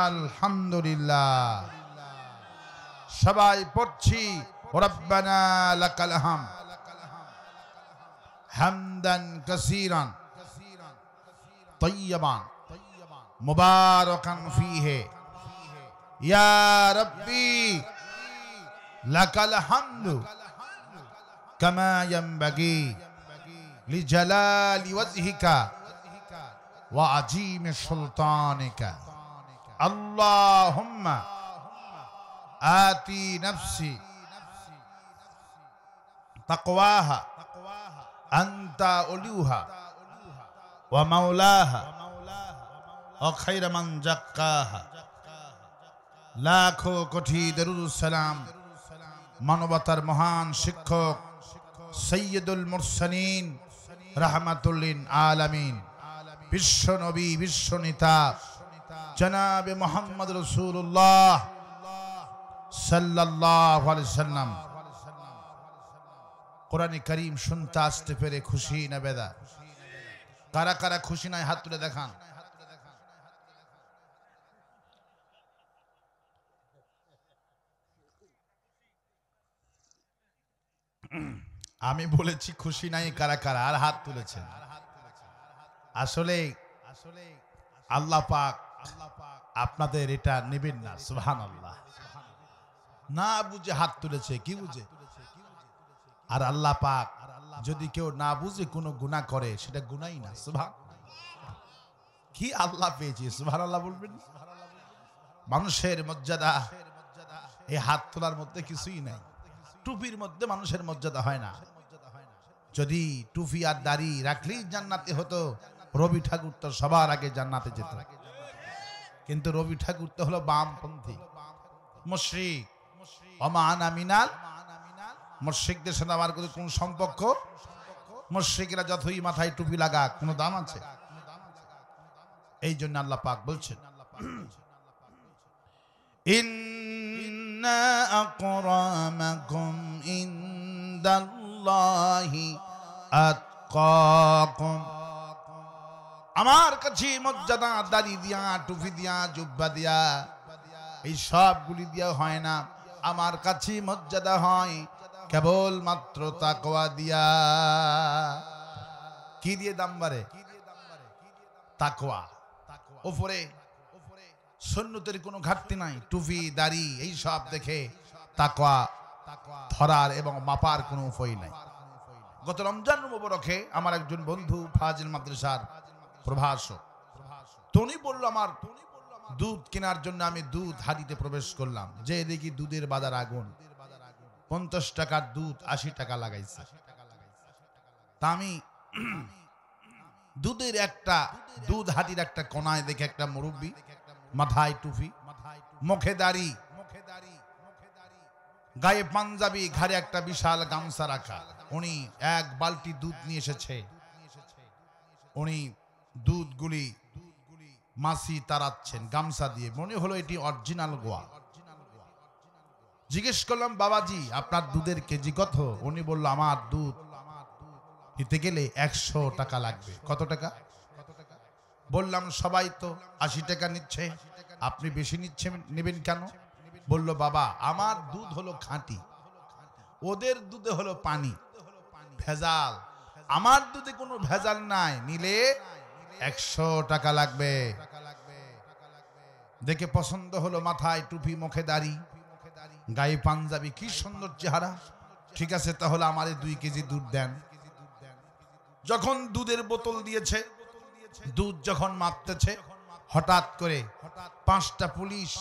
আলহামদুলিল্লাহ। সবাই পড়ছি রব্বানা লাকাল হামদ হামদান কাসীরান তয়্যিবান মুবারাকান ফীহি ইয়া রাব্বি লাকাল হামদু কামা ইয়ানবাগি লিজালালি ওয়াজহিকা ওয়া আযীমি সুলতানিকা। আল্লাহুম্মা আতি নাফসি তাকওয়াহা আনতা ওলিউহা ওয়া মাওলাহা ওয়া খায়রা মান যাক্কাহা। লাখো কোটি দরুদ সালাম মানবতার মহান শিক্ষক সৈয়দুল মুরসালিন রাহমাতুল লিল আলামিন, বিশ্ব নবী, বিশ্ব নেতা জনাবে মুহাম্মদ রাসূলুল্লাহ সাল্লাল্লাহু আলাইহি সাল্লাম কোরআনে কারীম শুনতে আসতে পেরে খুশি না বেদা? কারা কারা খুশি নাই হাত তুলে দেখান। আমি বলেছি খুশি নাই কারা কারা, আর হাত তুলেছেন। আসলে আল্লাহ পাক আপনাদের এটা নেবেন না। সুবহানাল্লাহ। না বুঝে হাত তুলেছে, কি বুঝে? আর আল্লাহ পাক যদি কেউ না বুঝে কোনো গুনাহ করে সেটা গুনাহই না। কি আল্লাহ পেয়েছি, সুবহানাল্লাহ বলবেন। মানুষের মর্যাদা এই হাত তোলার মধ্যে কিছুই নাই। টুপির মধ্যে মানুষের মর্যাদা হয় না। যদি টুপি আর দাড়ি রাখলেই জান্নাতে হতো, রবি ঠাকুর তো সবার আগে জান্নাতে যেত। কিন্তু রবি ঠাকুর তো হলো বামপন্থী মুশরিক। ওমা আনা মিনাল মুশরিকদের সাথে আমার কোন সম্পর্ক? মুশরিকরা যতই মাথায় টুপি লাগাক কোনো দাম আছে? এই জন্য আল্লাহ পাক বলছেন, ইন্না আকরামাকুম ইনদাল্লাহি আতকাকুম। আমার কাছে মর্যাদা দাড়ি দিয়া, টুপি দিয়া, জুব্বা দিয়া, এই সবগুলি দিয়া হয় না। আমার কাছে মর্যাদা হয় কেবল মাত্র তাকওয়া দিয়া। কি দিয়ে দাম বাড়ে? তাকওয়া। উপরে সুন্নতের কোনো ঘাটতি নাই, টুপি দাড়ি এই সব দেখে তাকওয়া ধরার এবং মাপার কোনো উপায় নাই। গত রমজান মুবারকে আমার একজন বন্ধু ফাজিল মাদ্রাসার প্রভাষক, উনি বলল আমার দুধ কেনার জন্য আমি দুধ হাটিতে প্রবেশ করলাম, যে দেখি দুধের বাজার আগুন। 50 টাকার দুধ 80 টাকা লাগাইছে। তা আমি দুধের একটা দুধ হাটির একটা কোনায় দেখে একটা মুরব্বী, মাথায় টুপি, মুখে দাড়ি, গায়ে পাঞ্জাবি, ঘাড়ে একটা বিশাল গামছা রাখা, উনি এক বালতি দুধ নিয়ে এসেছে। উনি দুধগুলি মাসি তাড়াচ্ছেন গামছা দিয়ে, মনে হলো এটি অরিজিনাল গোয়া। জিজ্ঞেস করলাম, বাবাজি আপনার দুধের কেজি কত? উনি বলল, আমার দুধ নিতে গেলে 100 টাকা লাগবে। কত টাকা? বললাম, সবাই তো 80 টাকা নিচ্ছে, আপনি বেশি নেবেন কেন? বলল, বাবা আমার দুধ হলো খাঁটি, ওদের দুধে হলো পানি, ভেজাল। আমার দুধে কোনো ভেজাল নাই, নিলে 100 টাকা লাগবে। দেখে পছন্দ হলো, মাথায় টুপি, মুখে দাড়ি, গায়ে পাঞ্জাবি, কি সুন্দর চেহারা। ঠিক আছে, তাহলে আমারে 2 কেজি দুধ দেন। যখন দুধের বোতল দিয়েছে, দুধ যখন মাপতেছে, হঠাৎ করে 5টা পুলিশ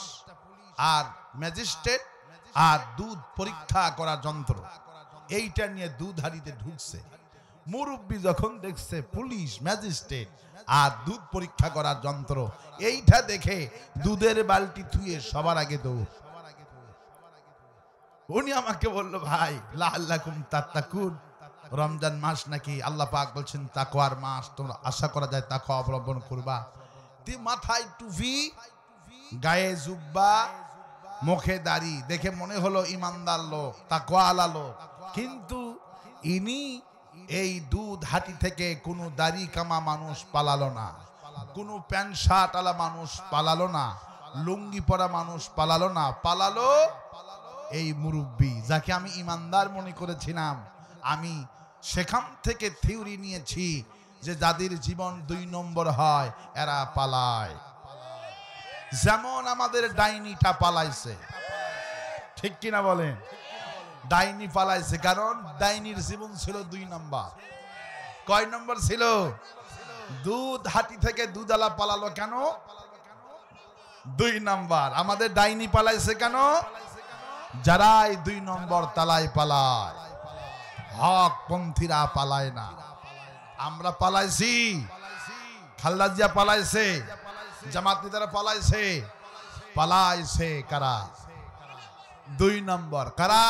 আর ম্যাজিস্ট্রেট আর দুধ পরীক্ষা করার যন্ত্র এইটা নিয়ে দুধ হাড়িতে ঢুকছে। মুরব্বী যখন দেখছে পুলিশ, ম্যাজিস্ট্রেট আর দুধ পরীক্ষা করার যন্ত্র, এইটা দেখে দুধের বালতি থুয়ে সবার আগে দৌড়। উনি আমাকে বলল, ভাই লাআল্লাকুম তাত্তাকুন, রমজান মাস নাকি, আল্লাহ পাক বলছেন তাকওয়ার মাস, তোমরা আশা করা যায় তাকওয়া অবলম্বন করবা। তুই মাথায় টুপি, গায়ে জুব্বা, মুখে দাড়ি, দেখে মনে হলো ইমানদার লোক, তাকওয়া আলা লোক। কিন্তু ইনি এই দুধ হাটি থেকে কোনো দাড়ি কামা মানুষ পালালো না, কোনো প্যান্ট শার্ট আলা মানুষ পালালো না, লুঙ্গি পরা মানুষ পালালো না, পালালো এই মুরব্বী, যাকে আমি ইমানদার মনে করেছিলাম। আমি সেখান থেকে থিওরি নিয়েছি যে যাদের জীবন 2 নম্বর হয় এরা পালায়। যেমন আমাদের ডাইনিটা পালাইছে, ঠিক কিনা বলেন? ডাইনি পালাইছে, কারণ ডাইনির জীবন ছিল 2 নম্বর। কয় নম্বর ছিল? দুধ হাটি থেকে দুধালা পালালো কেন? 2 নম্বর। আমাদের ডাইনি পালাইছে কেন? যারাই 2 নম্বর তালায় পালায়, হক পন্থীরা পালায় না। আমরা পালাইছি, খালেদা জিয়া পালাইছে, জামাত নেতারা পালাইছে। পালাইছে কারা? 2 নম্বর। কারা?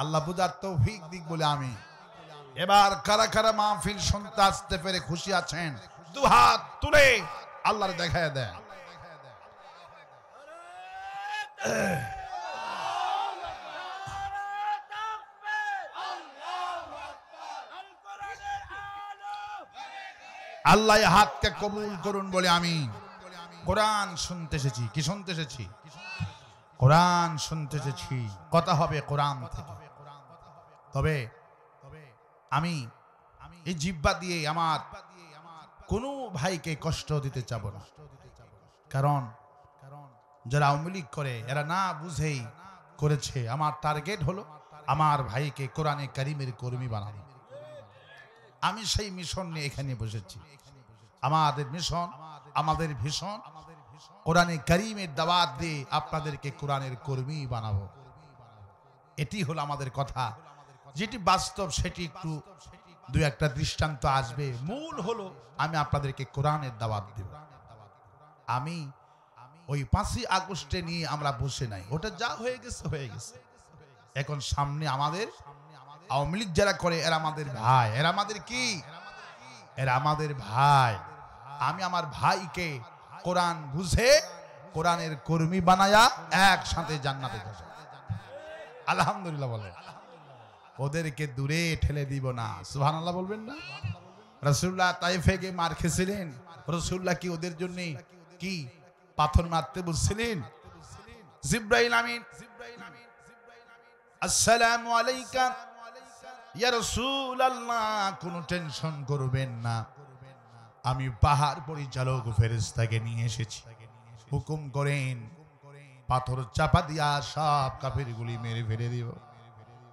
আল্লাহ বুঝার তৌফিক দিক বলে আমি। এবার কারা কারা মাহফিল শুনতে আসতে পেরে খুশি আছেন, 2 হাত তুলে আল্লাহর দেখায় দেন। আল্লাহ হাতকে কবুল করুন বলে আমি। কোরআন শুনতে এসেছি। কি শুনতে এসেছি? কোরআন শুনতে এসেছি। কথা হবে কোরআন থেকে। তবে আমি এই জিহ্বা দিয়ে আমার কোনো ভাইকে কষ্ট দিতে চাব না, কারণ যারা আওয়ামী লীগ করে এরা না বুঝেই করেছে। আমার টার্গেট হলো আমার ভাইকে কোরআনে কারিমের কর্মী বানানো। আমি সেই মিশন নিয়ে এখানে বসেছি। আমাদের মিশন, আমাদের ভীষণ কোরআনে কারিমের দাওয়াত দিয়ে আপনাদেরকে কোরআনের কর্মী বানাবো। এটি হলো আমাদের কথা। যেটি বাস্তব সেটি একটু 2-1টা দৃষ্টান্ত আসবে। মূল হলো আমি আপনাদেরকে কোরআনের দাওয়াত দেব। আমি ওই 5ই আগস্টে নিয়ে আমরা বসে নাই, ওটা যা হয়ে গেছে হয়ে গেছে। এখন সামনে আমাদের আওয়ামী লীগ যারা করে এরা আমাদের ভাই। এরা আমাদের কি? এরা আমাদের ভাই। আমি আমার ভাইকে কোরআন বুঝে কোরআনের কর্মী বানায়া একসাথে জান্নাতে যাব। আলহামদুলিল্লাহ বলে। ওদেরকে দূরে ঠেলে দিব না। সুবহানাল্লাহ বলবেন না? রাসূলুল্লাহ তায়েফে গিয়ে মার খেয়েছিলেন। রাসূলুল্লাহ কি ওদের জন্য কি পাথর মারতে বলছিলেন? জিবরাইল আমিন, আসসালামু আলাইকা ইয়া রাসূলুল্লাহ, কোনো টেনশন করবেন না, আমি পাহাড় পরিচালক ফেরেশতাকে নিয়ে এসেছি, হুকুম করেন পাথর চাপা দিয়া সব কাফেরগুলি মেরে ফেলে দিব।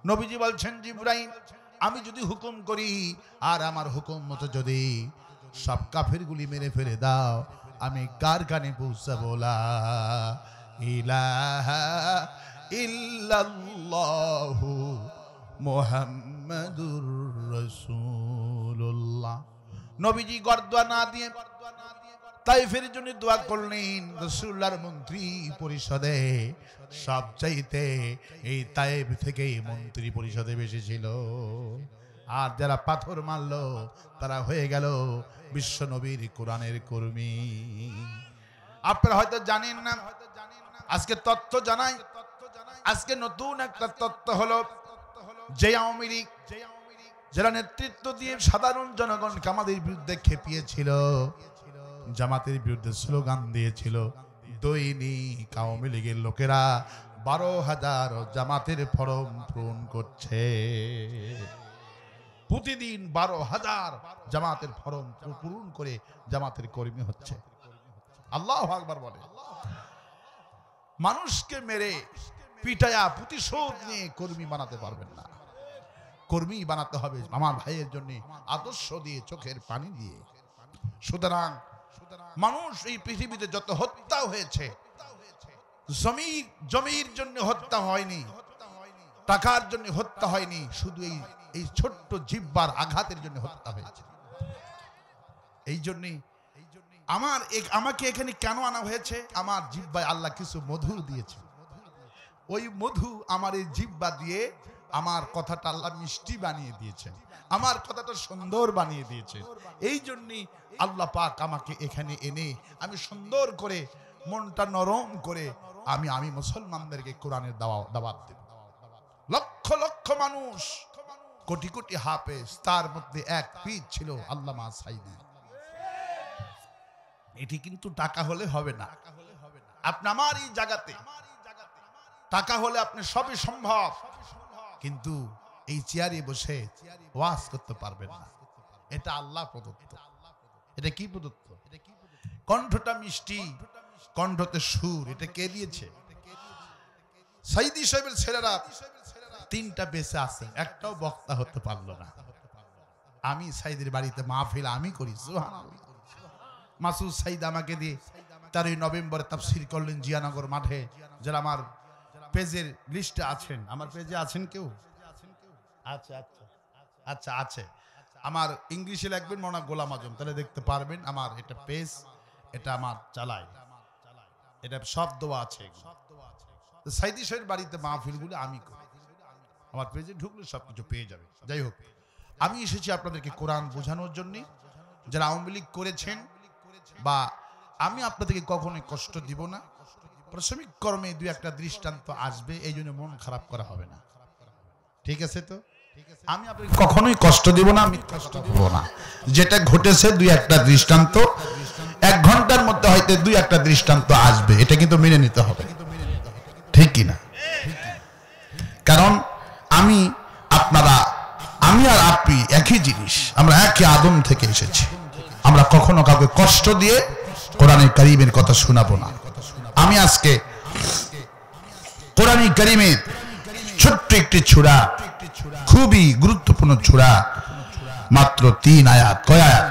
নবীজি বলছেন, জিবরাইল আমি যদি হুকুম করি আর আমার হুকুম মতো যদি সব কাফেরগুলি মেরে ফেলে দাও, আমি কার কানে পৌঁছাবো? লা ইলাহা ইল্লাল্লাহু মুহাম্মাদুর রাসূলুল্লাহ। নবীজি গর্দোয়া না দিয়ে তাইফের জন্য দোয়া করলেন। রাসূলুল্লাহর মন্ত্রী পরিষদে সবচাইতে এই তাইফ থেকে মন্ত্রী পরিষদে বেশি ছিল। আর যারা পাথর মারলো তারা হয়ে গেল বিশ্ব নবীর কোরআনের কর্মী। আপনারা হয়তো জানেন না, আজকে তথ্য জানাই। আজকে নতুন একটা তথ্য হলো, যে আওয়ামী লীগ যারা নেতৃত্ব দিয়ে সাধারণ জনগণকে আমাদের বিরুদ্ধে খেপিয়েছিল, জামাতের বিরুদ্ধে স্লোগান দিয়েছিল, দৈনিক আওয়ামী লীগের লোকেরা 12,000 জামাতের ফরম পূরণ করছে। প্রতিদিন 12,000 জামাতের ফরম পূরণ করে জামাতের কর্মী হচ্ছে। আল্লাহু আকবার বলে। মানুষকে মেরে পিটায়া প্রতিশোধ নিয়ে কর্মী বানাতে পারবেন না। কর্মী বানাতে হবে আমার ভাইয়ের জন্য আদর্শ দিয়ে, চোখের পানি দিয়ে। সুতরাং মানুষ এই পৃথিবীতে যত হত্যা হয়েছে, জমির জন্য হত্যা হয়নি, টাকার জন্য হত্যা হয়নি, শুধু এই ছোট্ট জিহ্বার আঘাতের জন্য হত্যা হয়েছে। এই জন্যই আমাকে এখানে কেন আনা হয়েছে? আমার জিহ্বায় আল্লাহ কিছু মধু দিয়েছে। ওই মধু আমার এই জিহ্বা দিয়ে আমার কথাটা আল্লাহ মিষ্টি বানিয়ে দিয়েছেন, আমার কথাটা সুন্দর বানিয়ে দিয়েছে। এই জন্যই আল্লাহ পাক আমাকে এখানে এনে আমি সুন্দর করে মনটা নরম করে আমি মুসলমানদেরকে কোরআনের দাওয়াত দেব। লক্ষ লক্ষ মানুষ, কোটি কোটি হাফেজ, তার মধ্যে এক পীর ছিল আল্লামা সাঈদী। এটি কিন্তু টাকা হলে হবে না। আপনি আমার এই জায়গাতে টাকা হলে আপনি সবই সম্ভব, কিন্তু এই চেয়ারে বসে ওয়াজ করতে পারবেন না। এটা আল্লাহ প্রদত্ত। এটা কি প্রদত্ত? কণ্ঠটা মিষ্টি, কণ্ঠতে সুর, এটা কে দিয়েছে? সাঈদী সাহেবের ছেলেরা 3টা বেঁচে আছে, একটাও বক্তা হতে পারলো না। আমি সাঈদীর বাড়িতে মাহফিল আমি করি, সুবহানাল্লাহ। মাসুদ সাঈদ আমাকে দিয়ে 13 নভেম্বরে তাফসীর করলেন জিয়ানগর মাঠে। যারা আমার পেজের লিস্টে আছেন, আমার পেজে আছেন কেউ? আচ্ছা আচ্ছা আচ্ছা আছে। আমার ইংলিশে লিখবেন মনে গোলাম আজম, তাহলে দেখতে পারবেন। আমার এটা পেজ, এটা আমার চালাই, এটা সব দেওয়া আছে। সাঈদী সাহেবের বাড়িতে মাহফিলগুলো আমি করি, আমার পেজে ঢুকলে সবকিছু পেয়ে যাবে। যাই হোক, আমি এসেছি আপনাদেরকে কোরআন বোঝানোর জন্য। যারা আওয়ামী লীগ করেছেন, বা আমি আপনাদেরকে কখনোই কষ্ট দিব না। প্রাথমিক কর্মে 2-1টা দৃষ্টান্ত আসবে, এই জন্য মন খারাপ করা হবে না, ঠিক আছে তো? আমি আপনাকে কখনোই কষ্ট দিব না, আমি কষ্ট দিব না। যেটা ঘটেছে 2-1টা দৃষ্টান্ত, 1 ঘন্টার মধ্যে হয়তো 2-1টা দৃষ্টান্ত আসবে, এটা কিন্তু মেনে নিতে হবে, ঠিক কিনা? কারণ আমি আর আপনি একই জিনিস, আমরা একই আদম থেকে এসেছি। আমরা কখনো কাউকে কষ্ট দিয়ে কোরআনের কারীমের কথা শোনাবো না। আমি আজকে কোরআনের কারীমের ছোট্ট একটি সূরা, খুবই গুরুত্বপূর্ণ সূরা, মাত্র 3 আয়াত। কয় আয়াত?